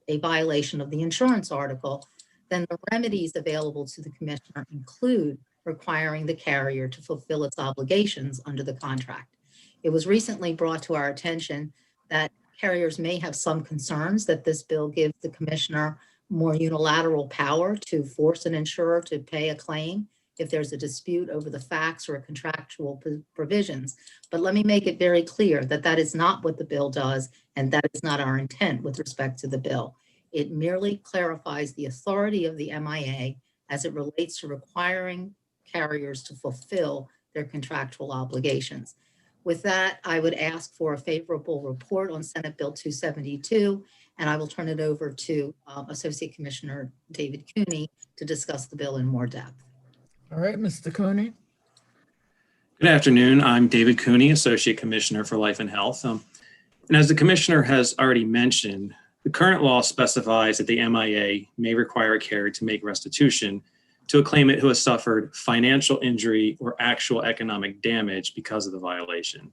a violation of the insurance article, then the remedies available to the commissioner include requiring the carrier to fulfill its obligations under the contract. It was recently brought to our attention that carriers may have some concerns that this bill gives the commissioner more unilateral power to force an insurer to pay a claim if there's a dispute over the facts or contractual provisions. But let me make it very clear that that is not what the bill does, and that is not our intent with respect to the bill. It merely clarifies the authority of the MIA as it relates to requiring carriers to fulfill their contractual obligations. With that, I would ask for a favorable report on Senate Bill 272, and I will turn it over to Associate Commissioner David Cooney to discuss the bill in more depth. All right, Mr. Cooney. Good afternoon. I'm David Cooney, Associate Commissioner for Life and Health. And as the Commissioner has already mentioned, the current law specifies that the MIA may require a carrier to make restitution to a claimant who has suffered financial injury or actual economic damage because of the violation.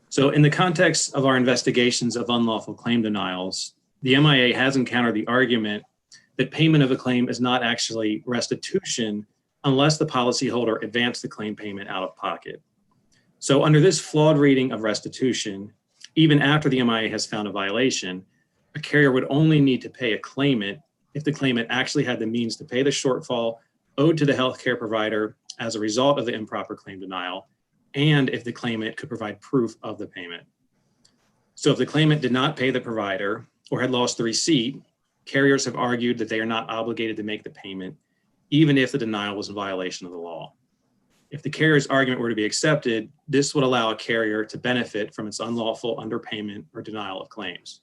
So in the context of our investigations of unlawful claim denials, the MIA has encountered the argument that payment of a claim is not actually restitution unless the policyholder advanced the claim payment out of pocket. So under this flawed reading of restitution, even after the MIA has found a violation, a carrier would only need to pay a claimant if the claimant actually had the means to pay the shortfall owed to the healthcare provider as a result of the improper claim denial, and if the claimant could provide proof of the payment. So if the claimant did not pay the provider or had lost the receipt, carriers have argued that they are not obligated to make the payment, even if the denial was in violation of the law. If the carrier's argument were to be accepted, this would allow a carrier to benefit from its unlawful underpayment or denial of claims.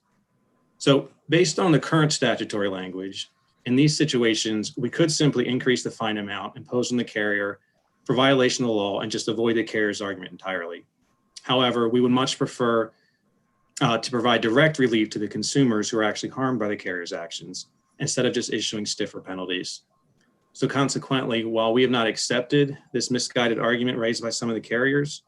So based on the current statutory language, in these situations, we could simply increase the fine amount imposed on the carrier for violation of the law and just avoid the carrier's argument entirely. However, we would much prefer to provide direct relief to the consumers who are actually harmed by the carrier's actions, instead of just issuing stiffer penalties. So consequently, while we have not accepted this misguided argument raised by some of the carriers,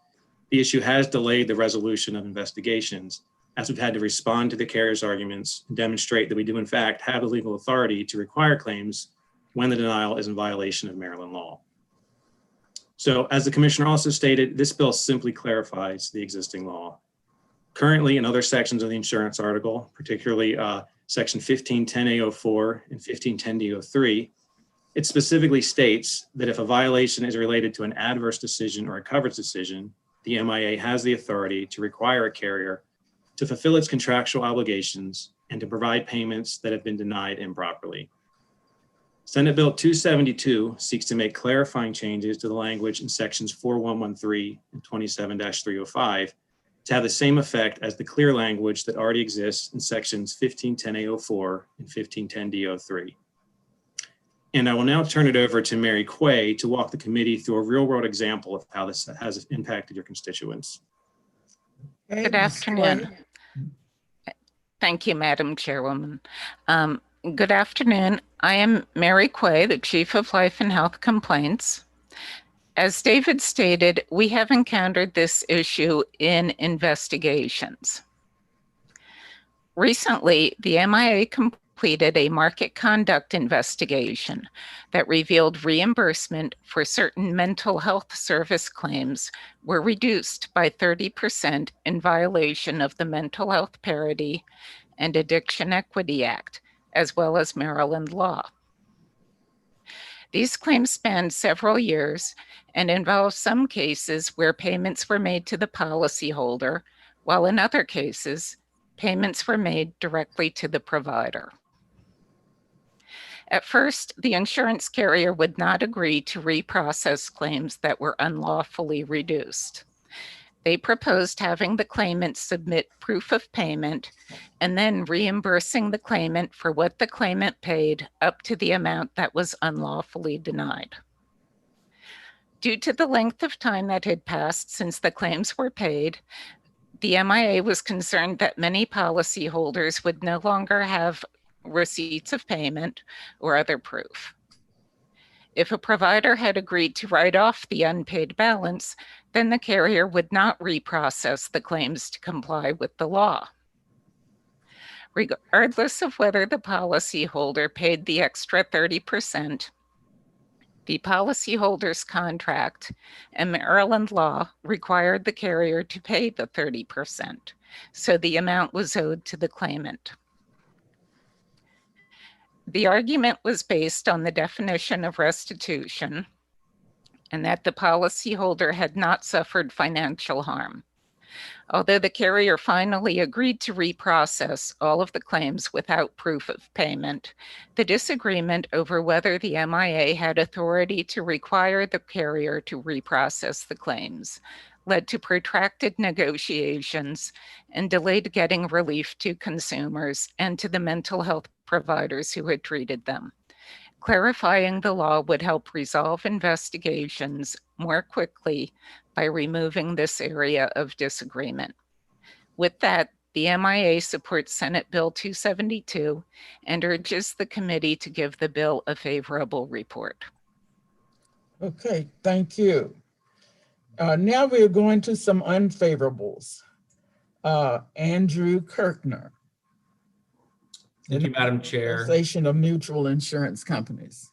the issue has delayed the resolution of investigations, as we've had to respond to the carrier's arguments and demonstrate that we do in fact have the legal authority to require claims when the denial is in violation of Maryland law. So as the Commissioner also stated, this bill simply clarifies the existing law. Currently in other sections of the insurance article, particularly section 1510A04 and 1510D03, it specifically states that if a violation is related to an adverse decision or a coverage decision, the MIA has the authority to require a carrier to fulfill its contractual obligations and to provide payments that have been denied improperly. Senate Bill 272 seeks to make clarifying changes to the language in sections 4113 and 27-305 to have the same effect as the clear language that already exists in sections 1510A04 and 1510D03. And I will now turn it over to Mary Quay to walk the committee through a real-world example of how this has impacted your constituents. Okay, Good Ms. afternoon. Quay. Thank you, Madam Chairwoman. Good afternoon. I am Mary Quay, the Chief of Life and Health Complaints. As David stated, we have encountered this issue in investigations. Recently, the MIA completed a market conduct investigation that revealed reimbursement for certain mental health service claims were reduced by 30% in violation of the Mental Health Parity and Addiction Equity Act, as well as Maryland law. These claims spanned several years and involved some cases where payments were made to the policyholder, while in other cases, payments were made directly to the provider. At first, the insurance carrier would not agree to reprocess claims that were unlawfully reduced. They proposed having the claimant submit proof of payment and then reimbursing the claimant for what the claimant paid up to the amount that was unlawfully denied. Due to the length of time that had passed since the claims were paid, the MIA was concerned that many policyholders would no longer have receipts of payment or other proof. If a provider had agreed to write off the unpaid balance, then the carrier would not reprocess the claims to comply with the law. Regardless of whether the policyholder paid the extra 30%, the policyholder's contract and Maryland law required the carrier to pay the 30%, so the amount was owed to the claimant. The argument was based on the definition of restitution and that the policyholder had not suffered financial harm. Although the carrier finally agreed to reprocess all of the claims without proof of payment, the disagreement over whether the MIA had authority to require the carrier to reprocess the claims led to protracted negotiations and delayed getting relief to consumers and to the mental health providers who had treated them. Clarifying the law would help resolve investigations more quickly by removing this area of disagreement. With that, the MIA supports Senate Bill 272 and urges the committee to give the bill a favorable report. Okay, thank you. Now we are going to some unfavorables. Andrew Kirkner. Thank you, Madam Chair. Association of Mutual Insurance Companies.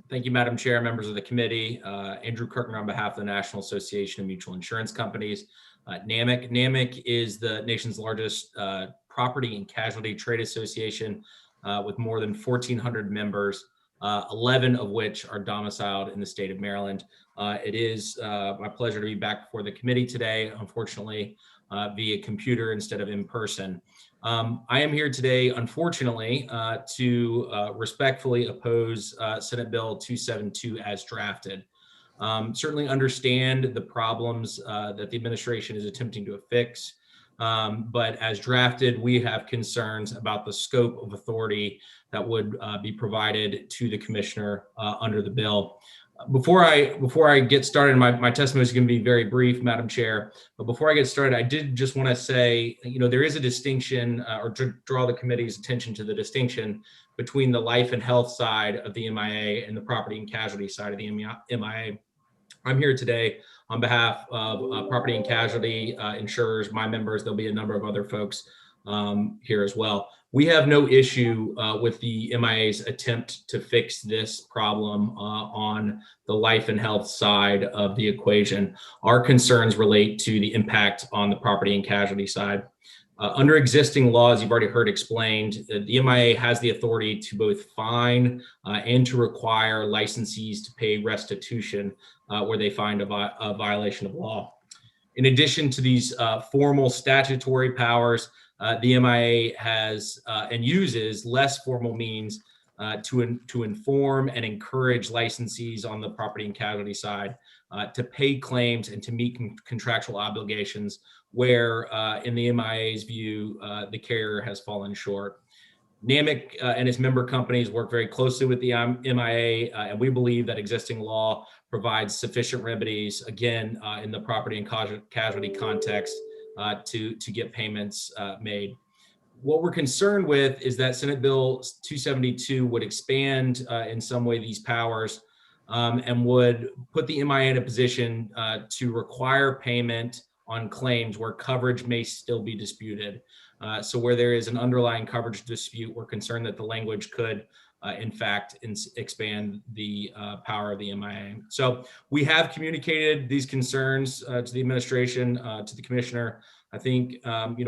Thank you, Madam Chair, members of the committee. Andrew Kirkner on behalf of the National Association of Mutual Insurance Companies. NAMIC. NAMIC is the nation's largest property and casualty trade association with more than 1,400 members, 11 of which are domiciled in the state of Maryland. It is my pleasure to be back before the committee today, unfortunately, via computer instead of in person. I am here today, unfortunately, to respectfully oppose Senate Bill 272 as drafted. Certainly understand the problems that the administration is attempting to fix, but as drafted, we have concerns about the scope of authority that would be provided to the commissioner under the bill. Before I get started, my testimony is going to be very brief, Madam Chair. But before I get started, I did just want to say, there is a distinction, or to draw the committee's attention to the distinction between the life and health side of the MIA and the property and casualty side of the MIA. I'm here today on behalf of property and casualty insurers, my members. There'll be a number of other folks here as well. We have no issue with the MIA's attempt to fix this problem on the life and health side of the equation. Our concerns relate to the impact on the property and casualty side. Under existing laws, you've already heard explained, the MIA has the authority to both fine and to require licensees to pay restitution where they find a violation of law. In addition to these formal statutory powers, the MIA has and uses less formal means to inform and encourage licensees on the property and casualty side to pay claims and to meet contractual obligations where, in the MIA's view, the carrier has fallen short. NAMIC and its member companies work very closely with the MIA, and we believe that existing law provides sufficient remedies, again, in the property and casualty context to get payments made. What we're concerned with is that Senate Bill 272 would expand in some way these powers and would put the MIA in a position to require payment on claims where coverage may still be disputed. So where there is an underlying coverage dispute, we're concerned that the language could, in fact, expand the power of the MIA. So we have communicated these concerns to the administration, to the commissioner. I think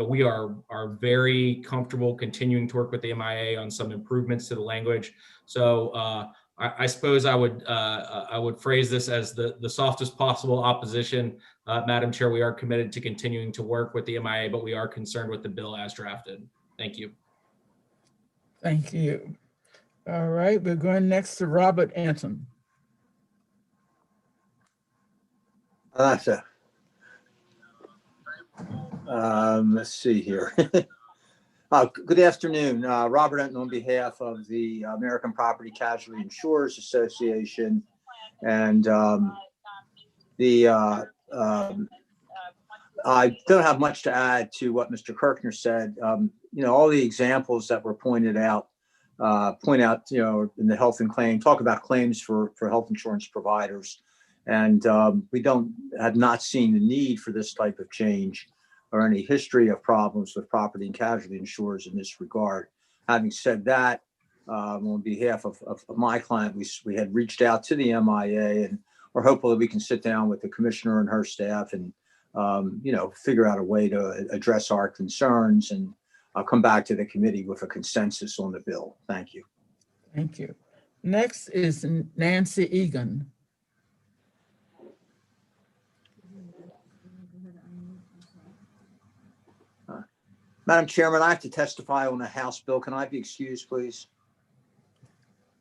we are very comfortable continuing to work with the MIA on some improvements to the language. So I suppose I would phrase this as the softest possible opposition. Madam Chair, we are committed to continuing to work with the MIA, but we are concerned with the bill as drafted. Thank you. Thank you. All right, we're going next to Robert Anton. Let's see here. Good afternoon. Robert Enton on behalf of the American Property Casualty Insurers Association. And I don't have much to add to what Mr. Kirkner said. All the examples that were pointed out, in the health and claim, talk about claims for health insurance providers. And we have not seen the need for this type of change or any history of problems with property and casualty insurers in this regard. Having said that, on behalf of my client, we had reached out to the MIA, and we're hopeful that we can sit down with the commissioner and her staff and figure out a way to address our concerns, and I'll come back to the committee with a consensus on the bill. Thank you. Thank you. Next is Nancy Egan. Madam Chairman, I have to testify on a House bill. Can I be excused, please?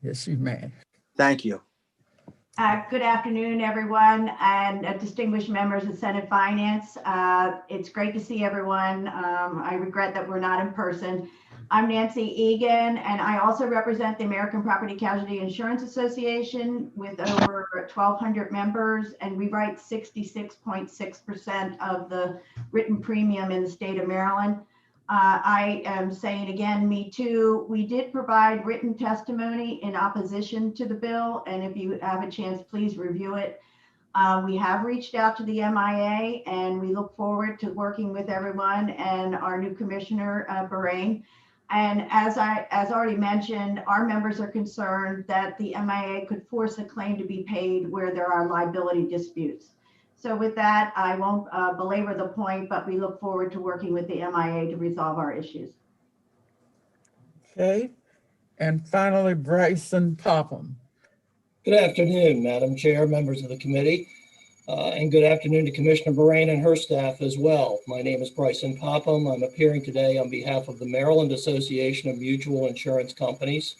Yes, you may. Thank you. Good afternoon, everyone, and distinguished members of Senate Finance. It's great to see everyone. I regret that we're not in person. I'm Nancy Egan, and I also represent the American Property Casualty Insurance Association with over 1,200 members, and we write 66.6% of the written premium in the state of Maryland. I am saying again, me too. We did provide written testimony in opposition to the bill, and if you have a chance, please review it. We have reached out to the MIA, and we look forward to working with everyone and our new commissioner, Brain. And as already mentioned, our members are concerned that the MIA could force a claim to be paid where there are liability disputes. So with that, I won't belabor the point, but we look forward to working with the MIA to resolve our issues. Okay. And finally, Bryson Popham. Good afternoon, Madam Chair, members of the committee, and good afternoon to Commissioner Brain and her staff as well. My name is Bryson Popham. I'm appearing today on behalf of the Maryland Association of Mutual Insurance Companies,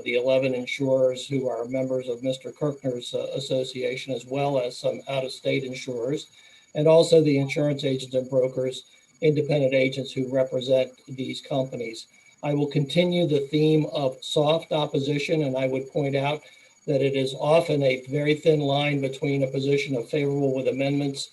the 11 insurers who are members of Mr. Kirkner's association, as well as some out-of-state insurers, and also the insurance agents and brokers, independent agents who represent these companies. I will continue the theme of soft opposition, and I would point out that it is often a very thin line between a position of favorable with amendments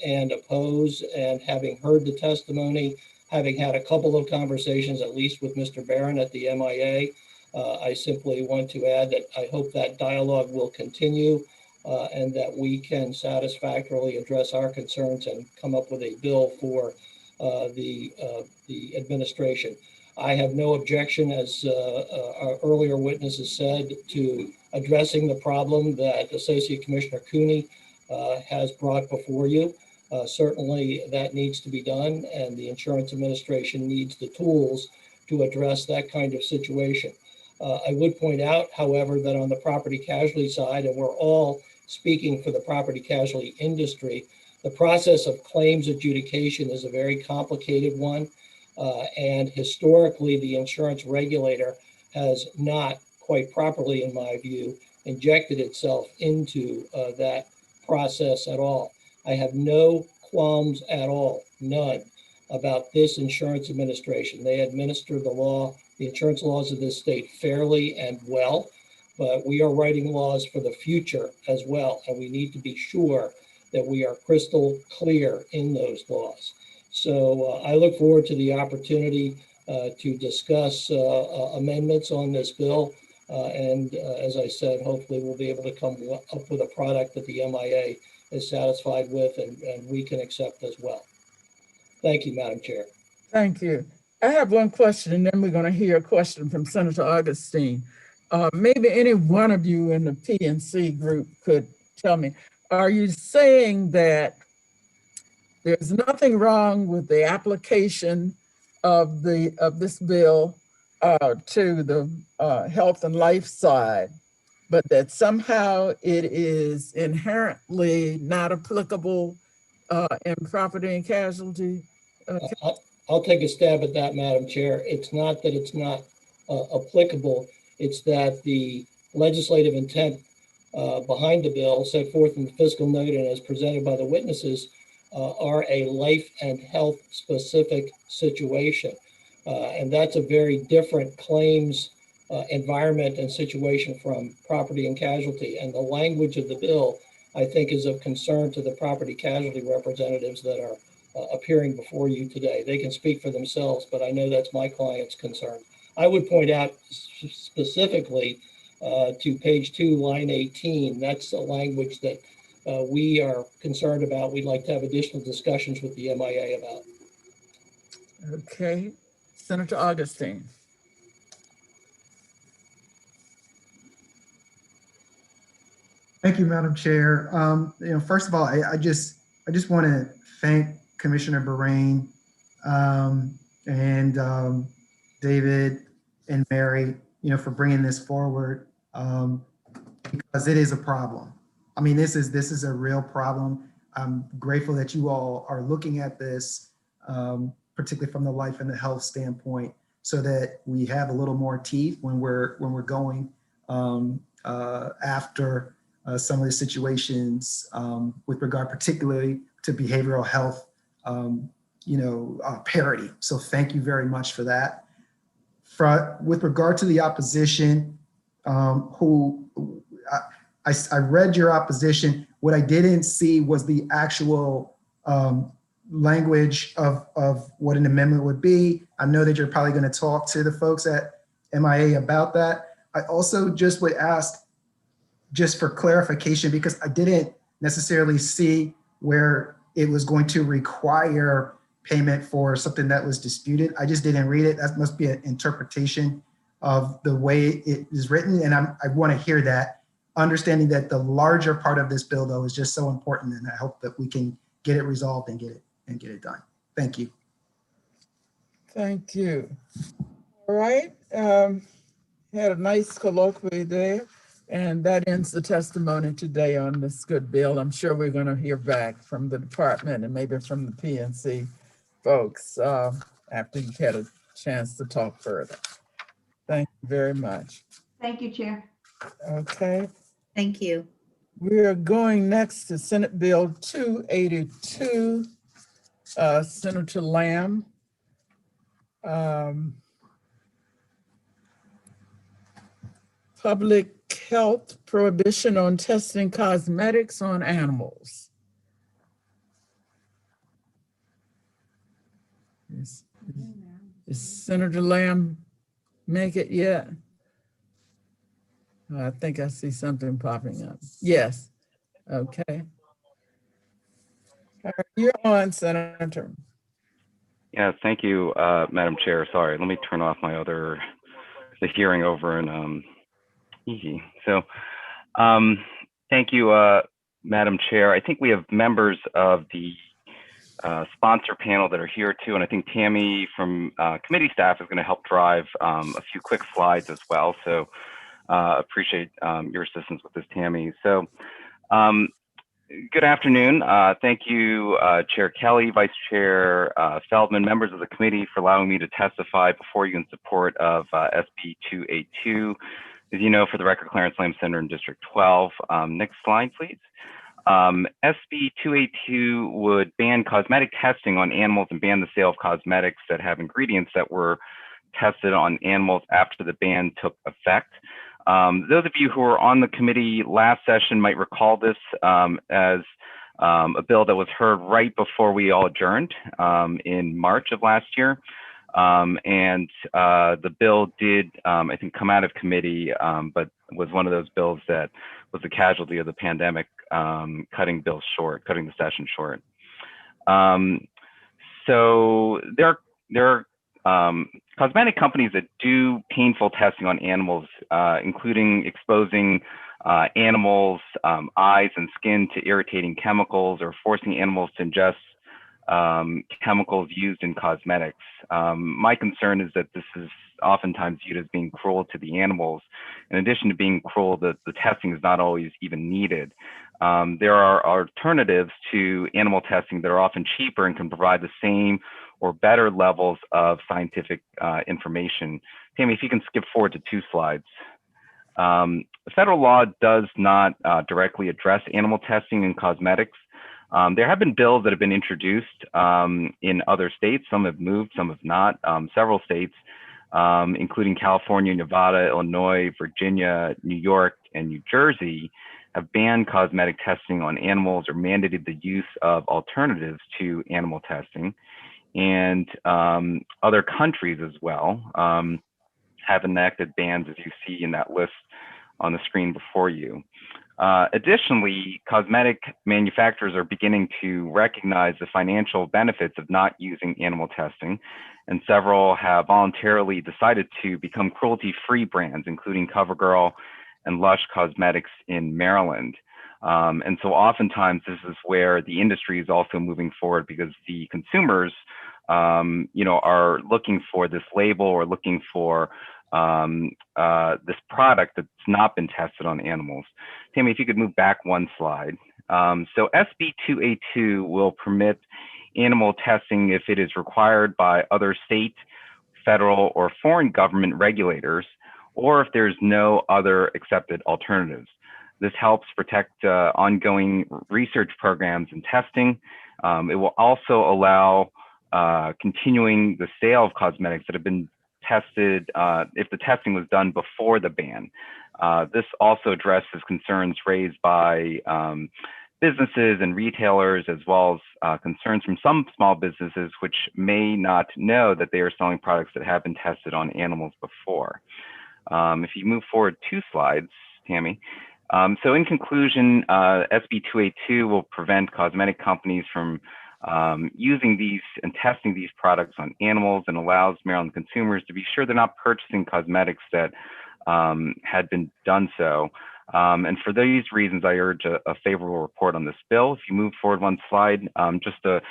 and oppose. And having heard the testimony, having had a couple of conversations, at least with Mr. Barron at the MIA, I simply want to add that I hope that dialogue will continue and that we can satisfactorily address our concerns and come up with a bill for the administration. I have no objection, as our earlier witnesses said, to addressing the problem that Associate Commissioner Cooney has brought before you. Certainly that needs to be done, and the Insurance Administration needs the tools to address that kind of situation. I would point out, however, that on the property casualty side, and we're all speaking for the property casualty industry, the process of claims adjudication is a very complicated one. And historically, the insurance regulator has not quite properly, in my view, injected itself into that process at all. I have no qualms at all, none, about this insurance administration. They administer the law, the insurance laws of this state fairly and well, but we are writing laws for the future as well, and we need to be sure that we are crystal clear in those laws. So I look forward to the opportunity to discuss amendments on this bill. As I said, hopefully we'll be able to come up with a product that the MIA is satisfied with and we can accept as well. Thank you, Madam Chair. Thank you. I have one question, and then we're going to hear a question from Senator Augustine. Maybe any one of you in the PNC group could tell me, are you saying that there's nothing wrong with the application of this bill to the health and life side, but that somehow it is inherently not applicable in property and casualty? I'll take a stab at that, Madam Chair. It's not that it's not applicable. It's that the legislative intent behind the bill set forth in the fiscal note and as presented by the witnesses are a life and health specific situation. And that's a very different claims environment and situation from property and casualty. And the language of the bill, I think, is of concern to the property casualty representatives that are appearing before you today. They can speak for themselves, but I know that's my client's concern. I would point out specifically to page 2, line 18. That's the language that we are concerned about. We'd like to have additional discussions with the MIA about. Okay, Senator Augustine. Thank you, Madam Chair. First of all, I just want to thank Commissioner Brain and David and Mary, for bringing this forward because it is a problem. I mean, this is a real problem. I'm grateful that you all are looking at this, particularly from the life and the health standpoint, so that we have a little more teeth when we're going after some of the situations with regard particularly to behavioral health, parity. So thank you very much for that. With regard to the opposition, I read your opposition. What I didn't see was the actual language of what an amendment would be. I know that you're probably going to talk to the folks at MIA about that. I also just would ask just for clarification, because I didn't necessarily see where it was going to require payment for something that was disputed. I just didn't read it. That must be an interpretation of the way it is written. And I want to hear that, understanding that the larger part of this bill, though, is just so important. And I hope that we can get it resolved and get it done. Thank you. Thank you. All right. Had a nice colloquy there. And that ends the testimony today on this good bill. I'm sure we're going to hear back from the department and maybe from the PNC folks after you've had a chance to talk further. Thank you very much. Thank you, Chair. Okay. Thank you. We are going next to Senate Bill 282, Senator Lamb. Public health prohibition on testing cosmetics on animals. Is Senator Lamb make it yet? I think I see something popping up. Yes. Okay. All right, you're on, Senator. Yeah, thank you, Madam Chair. Sorry, let me turn off the hearing over in Easy. So thank you, Madam Chair. I think we have members of the sponsor panel that are here too, and I think Tammy from committee staff is going to help drive a few quick slides as well. So appreciate your assistance with this, Tammy. So Good afternoon. Thank you, Chair Kelly, Vice Chair Feldman, members of the committee for allowing me to testify before you in support of SB 282. As you know, for the record, Clarence Lamb Center in District 12. Next slide, please. SB 282 would ban cosmetic testing on animals and ban the sale of cosmetics that have ingredients that were tested on animals after the ban took effect. Those of you who were on the committee last session might recall this as a bill that was heard right before we all adjourned in March of last year. The bill did, I think, come out of committee, but was one of those bills that was a casualty of the pandemic, cutting the session short. So there are cosmetic companies that do painful testing on animals, including exposing animals' eyes and skin to irritating chemicals or forcing animals to ingest chemicals used in cosmetics. My concern is that this is oftentimes viewed as being cruel to the animals. In addition to being cruel, the testing is not always even needed. There are alternatives to animal testing that are often cheaper and can provide the same or better levels of scientific information. Tammy, if you can skip forward to 2 slides. Federal law does not directly address animal testing in cosmetics. There have been bills that have been introduced in other states. Some have moved, some have not. Several states, including California, Nevada, Illinois, Virginia, New York, and New Jersey, have banned cosmetic testing on animals or mandated the use of alternatives to animal testing. And other countries as well have enacted bans, as you see in that list on the screen before you. Additionally, cosmetic manufacturers are beginning to recognize the financial benefits of not using animal testing, and several have voluntarily decided to become cruelty-free brands, including CoverGirl and Lush Cosmetics in Maryland. And so oftentimes this is where the industry is also moving forward, because the consumers are looking for this label or looking for this product that's not been tested on animals. Tammy, if you could move back 1 slide. So SB 282 will permit animal testing if it is required by other state, federal, or foreign government regulators, or if there's no other accepted alternatives. This helps protect ongoing research programs and testing. It will also allow continuing the sale of cosmetics that have been tested if the testing was done before the ban. This also addresses concerns raised by businesses and retailers, as well as concerns from some small businesses which may not know that they are selling products that have been tested on animals before. If you move forward 2 slides, Tammy. So in conclusion, SB 282 will prevent cosmetic companies from using these and testing these products on animals, and allows Maryland consumers to be sure they're not purchasing cosmetics that had been done so. And for these reasons, I urge a favorable report on this bill. If you move forward 1 slide, just a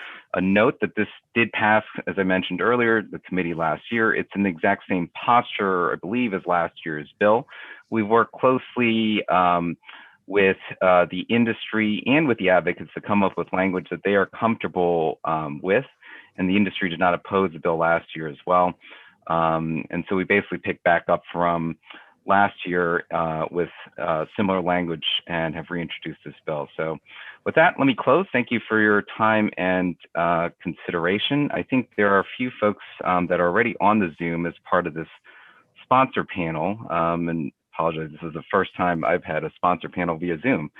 note that this did pass, as I mentioned earlier, the committee last year. It's in the exact same posture, I believe, as last year's bill. We worked closely with the industry and with the advocates to come up with language that they are comfortable with, and the industry did not oppose the bill last year as well. And so we basically picked back up from last year with similar language and have reintroduced this bill. So with that, let me close. Thank you for your time and consideration. I think there are a few folks that are already on the Zoom as part of this sponsor panel, and apologize, this is the first time I've had a sponsor panel via Zoom.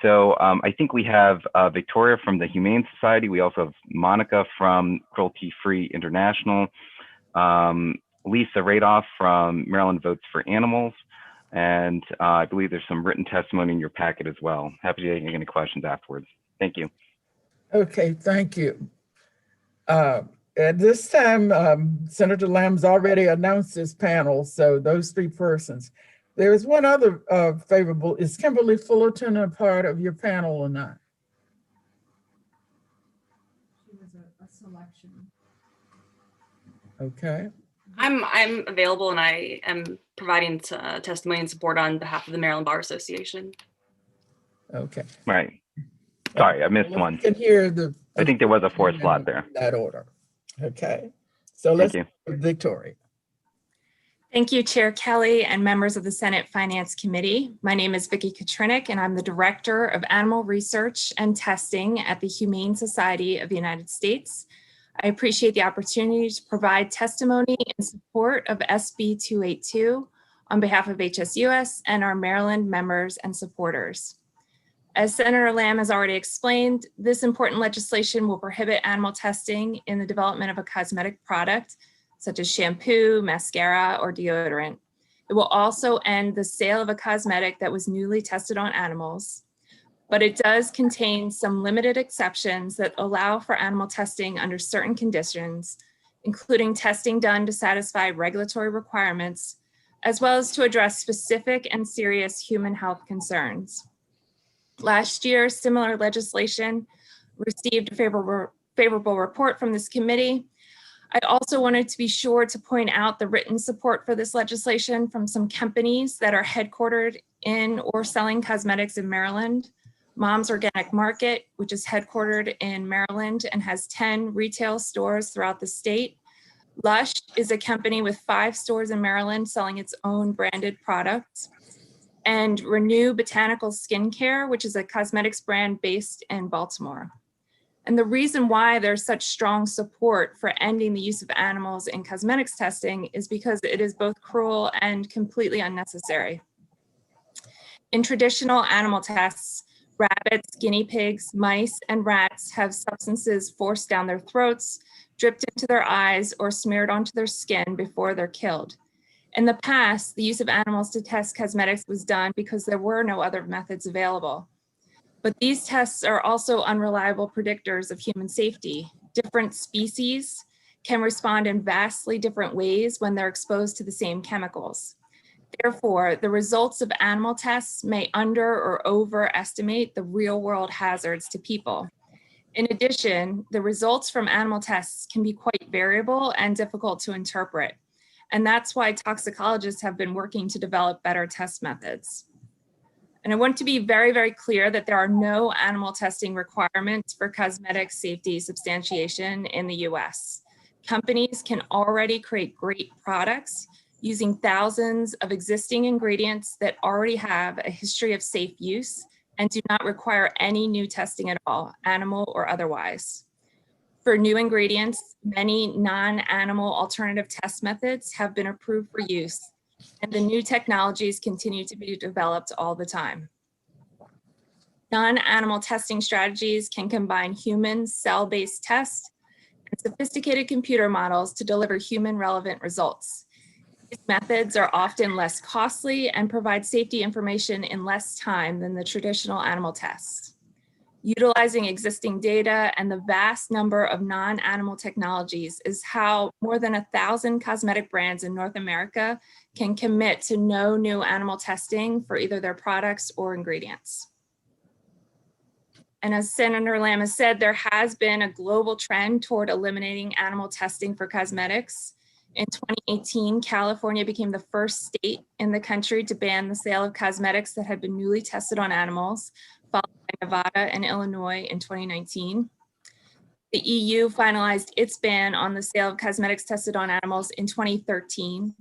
So I think we have Victoria from the Humane Society. We also have Monica from Cruelty Free International, Lisa Radoff from Maryland Votes for Animals, and I believe there's some written testimony in your packet as well. Happy to take any questions afterwards. Thank you. Okay, thank you. At this time, Senator Lamb's already announced his panel, so those 3 persons. There's one other favorable. Is Kimberly Fullerton a part of your panel or not? She was a selection. Okay. I'm available, and I am providing testimony and support on behalf of the Maryland Bar Association. Okay. Right. Sorry, I missed Well, one. you can hear the. I think there was a fourth slot there. That order. Okay. So Thank let's you. Victoria. Thank you, Chair Kelly and members of the Senate Finance Committee. My name is Vicki Katrinik, and I'm the Director of Animal Research and Testing at the Humane Society of the United States. I appreciate the opportunity to provide testimony in support of SB 282 on behalf of HSUS and our Maryland members and supporters. As Senator Lamb has already explained, this important legislation will prohibit animal testing in the development of a cosmetic product, such as shampoo, mascara, or deodorant. It will also end the sale of a cosmetic that was newly tested on animals, but it does contain some limited exceptions that allow for animal testing under certain conditions, including testing done to satisfy regulatory requirements, as well as to address specific and serious human health concerns. Last year, similar legislation received a favorable report from this committee. I also wanted to be sure to point out the written support for this legislation from some companies that are headquartered in or selling cosmetics in Maryland. Mom's Organic Market, which is headquartered in Maryland and has 10 retail stores throughout the state. Lush is a company with 5 stores in Maryland selling its own branded products. And Renew Botanical Skincare, which is a cosmetics brand based in Baltimore. And the reason why there's such strong support for ending the use of animals in cosmetics testing is because it is both cruel and completely unnecessary. In traditional animal tests, rabbits, guinea pigs, mice, and rats have substances forced down their throats, dripped into their eyes, or smeared onto their skin before they're killed. In the past, the use of animals to test cosmetics was done because there were no other methods available. But these tests are also unreliable predictors of human safety. Different species can respond in vastly different ways when they're exposed to the same chemicals. Therefore, the results of animal tests may under or overestimate the real-world hazards to people. In addition, the results from animal tests can be quite variable and difficult to interpret. And that's why toxicologists have been working to develop better test methods. And I want to be very, very clear that there are no animal testing requirements for cosmetic safety substantiation in the US. Companies can already create great products using thousands of existing ingredients that already have a history of safe use and do not require any new testing at all, animal or otherwise. For new ingredients, many non-animal alternative test methods have been approved for use, and the new technologies continue to be developed all the time. Non-animal testing strategies can combine human cell-based tests and sophisticated computer models to deliver human-relevant results. These methods are often less costly and provide safety information in less time than the traditional animal tests. Utilizing existing data and the vast number of non-animal technologies is how more than 1,000 cosmetic brands in North America can commit to no new animal testing for either their products or ingredients. And as Senator Lamb has said, there has been a global trend toward eliminating animal testing for cosmetics. In 2018, California became the first state in the country to ban the sale of cosmetics that had been newly tested on animals, followed by Nevada and Illinois in 2019. The EU finalized its ban on the sale of cosmetics tested on animals in 2013,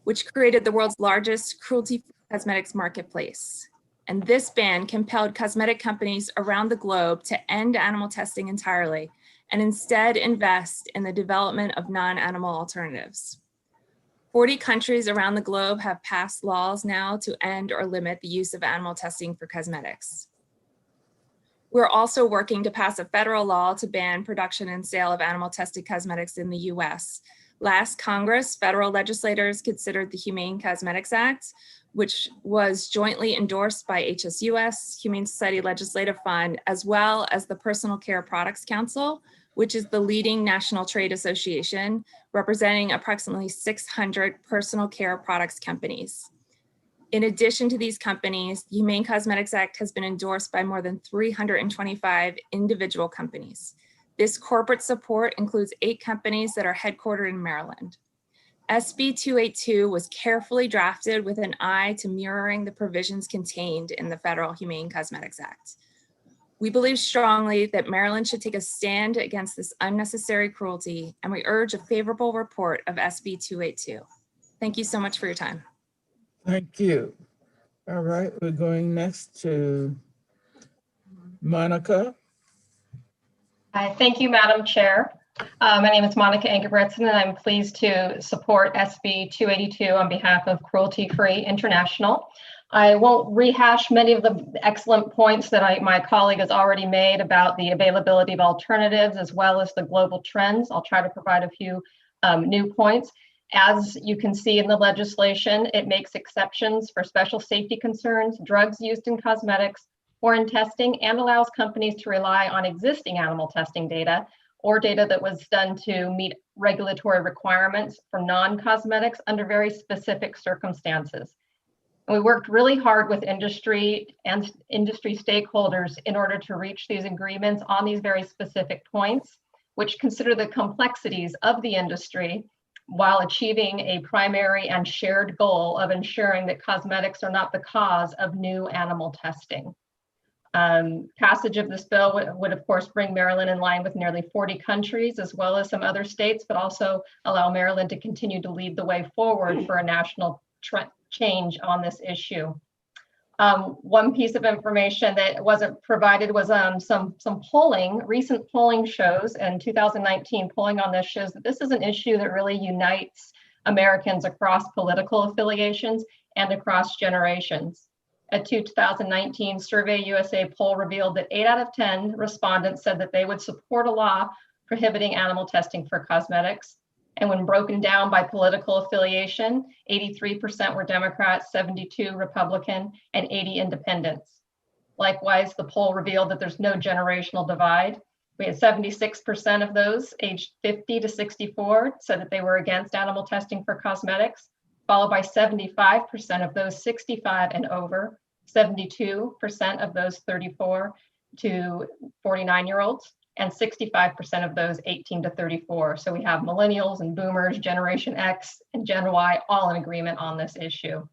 which created the world's largest cruelty-free cosmetics marketplace. And this ban compelled cosmetic companies around the globe to end animal testing entirely and instead invest in the development of non-animal alternatives. 40 countries around the globe have passed laws now to end or limit the use of animal testing for cosmetics. We're also working to pass a federal law to ban production and sale of animal tested cosmetics in the US. Last Congress, federal legislators considered the Humane Cosmetics Act, which was jointly endorsed by HSUS, Humane Society Legislative Fund, as well as the Personal Care Products Council, which is the leading national trade association representing approximately 600 personal care products companies. In addition to these companies, the Humane Cosmetics Act has been endorsed by more than 325 individual companies. This corporate support includes 8 companies that are headquartered in Maryland. SB 282 was carefully drafted with an eye to mirroring the provisions contained in the Federal Humane Cosmetics Act. We believe strongly that Maryland should take a stand against this unnecessary cruelty, and we urge a favorable report of SB 282. Thank you so much for your time. Thank you. All right, we're going next to Monica. Hi, thank you, Madam Chair. My name is Monica Engebretson, and I'm pleased to support SB 282 on behalf of Cruelty Free International. I won't rehash many of the excellent points that my colleague has already made about the availability of alternatives as well as the global trends. I'll try to provide a few new points. As you can see in the legislation, it makes exceptions for special safety concerns, drugs used in cosmetics, or in testing, and allows companies to rely on existing animal testing data or data that was done to meet regulatory requirements for non-cosmetics under very specific circumstances. And we worked really hard with industry and industry stakeholders in order to reach these agreements on these very specific points, which consider the complexities of the industry while achieving a primary and shared goal of ensuring that cosmetics are not the cause of new animal testing. Passage of this bill would of course bring Maryland in line with nearly 40 countries as well as some other states, but also allow Maryland to continue to lead the way forward for a national change on this issue. One piece of information that wasn't provided was some polling. Recent polling shows, and 2019 polling on this shows that this is an issue that really unites Americans across political affiliations and across generations. A 2019 Survey USA poll revealed that 8 out of 10 respondents said that they would support a law prohibiting animal testing for cosmetics. And when broken down by political affiliation, 83% were Democrats, 72 Republican, and 80 independents. Likewise, the poll revealed that there's no generational divide. We had 76% of those aged 50 to 64 said that they were against animal testing for cosmetics, followed by 75% of those 65 and over, 72% of those 34 to 49-year-olds, and 65% of those 18 to 34. So we have millennials and boomers, Generation X and Gen Y, all in agreement on this issue.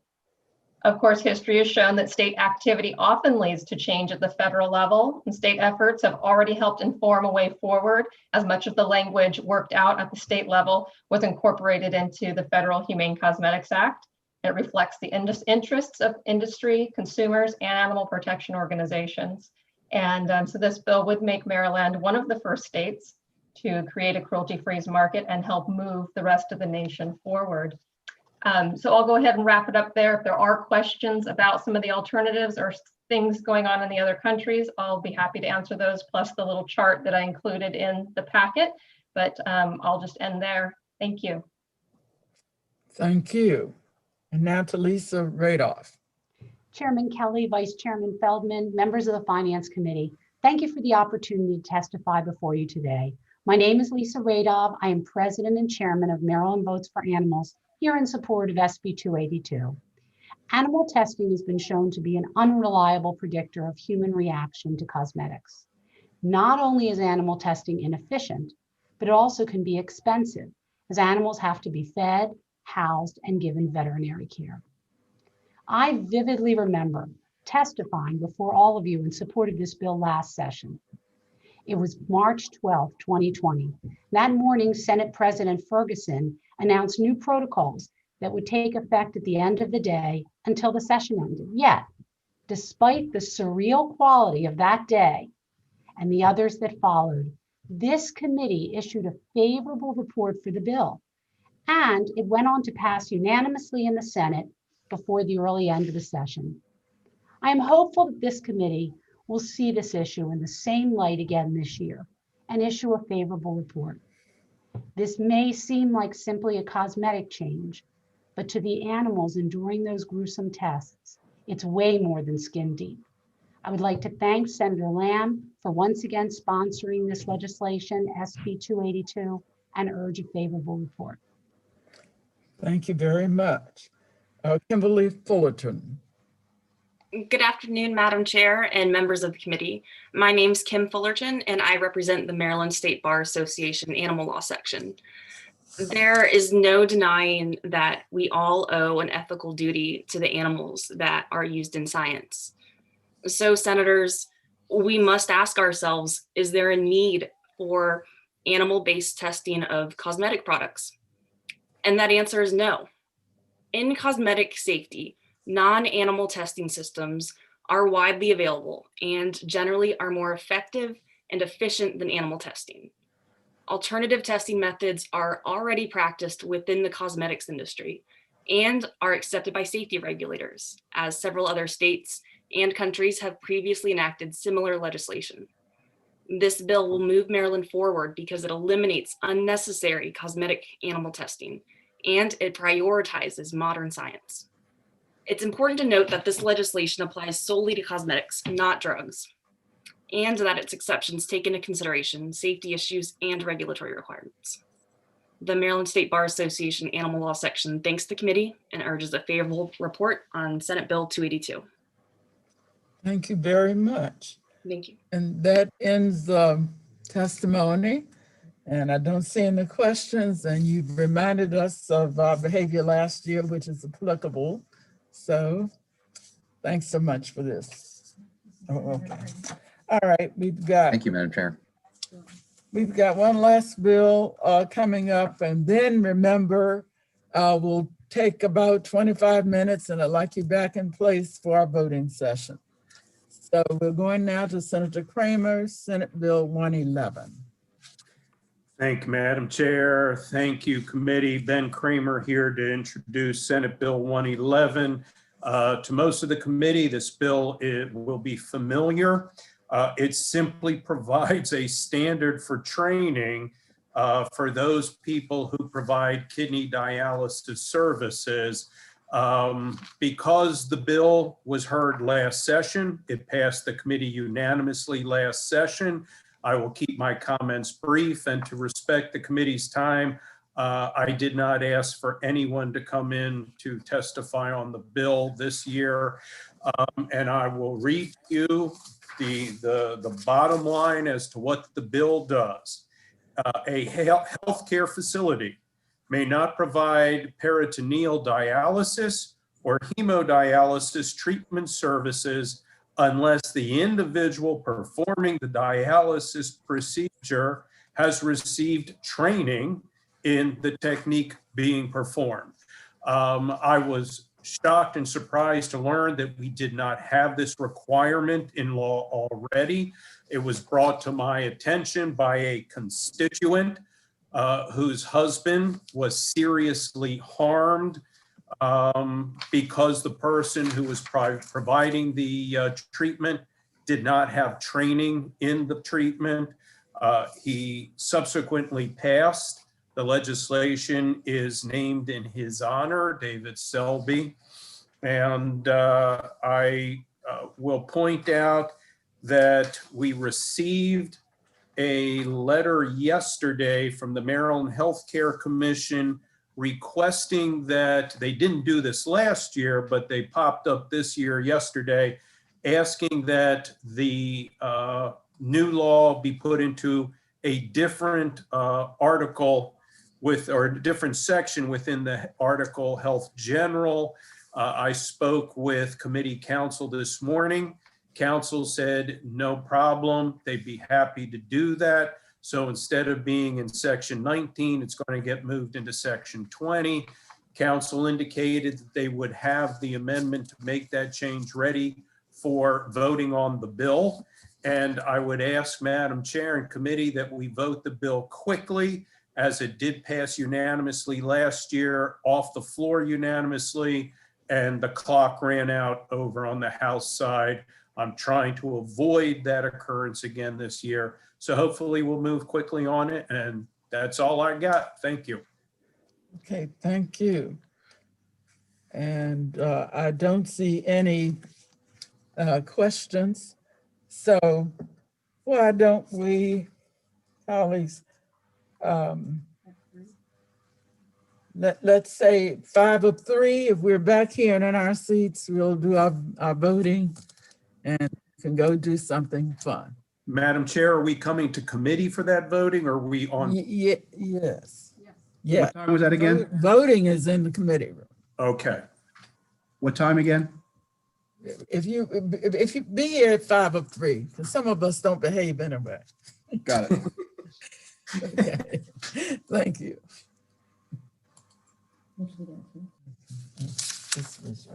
Of course, history has shown that state activity often leads to change at the federal level, and state efforts have already helped inform a way forward as much of the language worked out at the state level was incorporated into the Federal Humane Cosmetics Act. It reflects the interests of industry, consumers, and animal protection organizations. And so this bill would make Maryland one of the first states to create a cruelty-free market and help move the rest of the nation forward. So I'll go ahead and wrap it up there. If there are questions about some of the alternatives or things going on in the other countries, I'll be happy to answer those, plus the little chart that I included in the packet. But I'll just end there. Thank you. Thank you. And now to Lisa Radoff. Chairman Kelly, Vice Chairman Feldman, members of the Finance Committee, thank you for the opportunity to testify before you today. My name is Lisa Radoff. I am President and Chairman of Maryland Votes for Animals, here in support of SB 282. Animal testing has been shown to be an unreliable predictor of human reaction to cosmetics. Not only is animal testing inefficient, but it also can be expensive, as animals have to be fed, housed, and given veterinary care. I vividly remember testifying before all of you in support of this bill last session. It was March 12, 2020. That morning, Senate President Ferguson announced new protocols that would take effect at the end of the day until the session ended. Yet, despite the surreal quality of that day and the others that followed, this committee issued a favorable report for the bill, and it went on to pass unanimously in the Senate before the early end of the session. I am hopeful that this committee will see this issue in the same light again this year and issue a favorable report. This may seem like simply a cosmetic change, but to the animals enduring those gruesome tests, it's way more than skin deep. I would like to thank Senator Lamb for once again sponsoring this legislation, SB 282, and urge a favorable report. Thank you very much. Kimberly Fullerton. Good afternoon, Madam Chair and members of the committee. My name's Kim Fullerton, and I represent the Maryland State Bar Association Animal Law Section. There is no denying that we all owe an ethical duty to the animals that are used in science. So, senators, we must ask ourselves, is there a need for animal-based testing of cosmetic products? And that answer is no. In cosmetic safety, non-animal testing systems are widely available and generally are more effective and efficient than animal testing. Alternative testing methods are already practiced within the cosmetics industry and are accepted by safety regulators, as several other states and countries have previously enacted similar legislation. This bill will move Maryland forward because it eliminates unnecessary cosmetic animal testing and it prioritizes modern science. It's important to note that this legislation applies solely to cosmetics, not drugs, and that its exceptions take into consideration safety issues and regulatory requirements. The Maryland State Bar Association Animal Law Section thanks the committee and urges a favorable report on Senate Bill 282. Thank you very much. Thank you. And that ends the testimony. And I don't see any questions, and you've reminded us of our behavior last year, which is applicable. So thanks so much for this. Oh, okay. All right, Thank you, Madam Chair. we've got one last bill coming up, and then remember, we'll take about 25 minutes, and I'd like you back in place for our voting session. So we're going now to Senator Kramer, Senate Bill 111. Thank you, Madam Chair. Thank you, committee. Ben Kramer here to introduce Senate Bill 111. To most of the committee, this bill will be familiar. It simply provides a standard for training for those people who provide kidney dialysis services. Because the bill was heard last session, it passed the committee unanimously last session. I will keep my comments brief, and to respect the committee's time, I did not ask for anyone to come in to testify on the bill this year. And I will read you the bottom line as to what the bill does. A healthcare facility may not provide peritoneal dialysis or hemodialysis treatment services unless the individual performing the dialysis procedure has received training in the technique being performed. I was shocked and surprised to learn that we did not have this requirement in law already. It was brought to my attention by a constituent whose husband was seriously harmed because the person who was providing the treatment did not have training in the treatment. He subsequently passed. The legislation is named in his honor, David Selby. And I will point out that we received a letter yesterday from the Maryland Healthcare Commission requesting that, they didn't do this last year, but they popped up this year yesterday, asking that the new law be put into a different article or a different section within the article Health General. I spoke with committee counsel this morning. Council said no problem, they'd be happy to do that. So instead of being in section 19, it's going to get moved into section 20. Council indicated that they would have the amendment to make that change ready for voting on the bill. And I would ask Madam Chair and committee that we vote the bill quickly, as it did pass unanimously last year, off the floor unanimously, and the clock ran out over on the House side. I'm trying to avoid that occurrence again this year. So hopefully we'll move quickly on it, and that's all I got. Thank you. Okay, thank you. And I don't see any questions. So why don't we, colleagues, let's say 5 of 3. If we're back here and in our seats, we'll do our voting and can go do something fun. Madam Chair, are we coming to committee for that voting, or are we on? Yes. Yeah. What time was that again? Voting is in the committee room. Okay. What time again? if you be here at 5:03, because some of us don't behave anyway. Got it. Okay. Thank you. This was,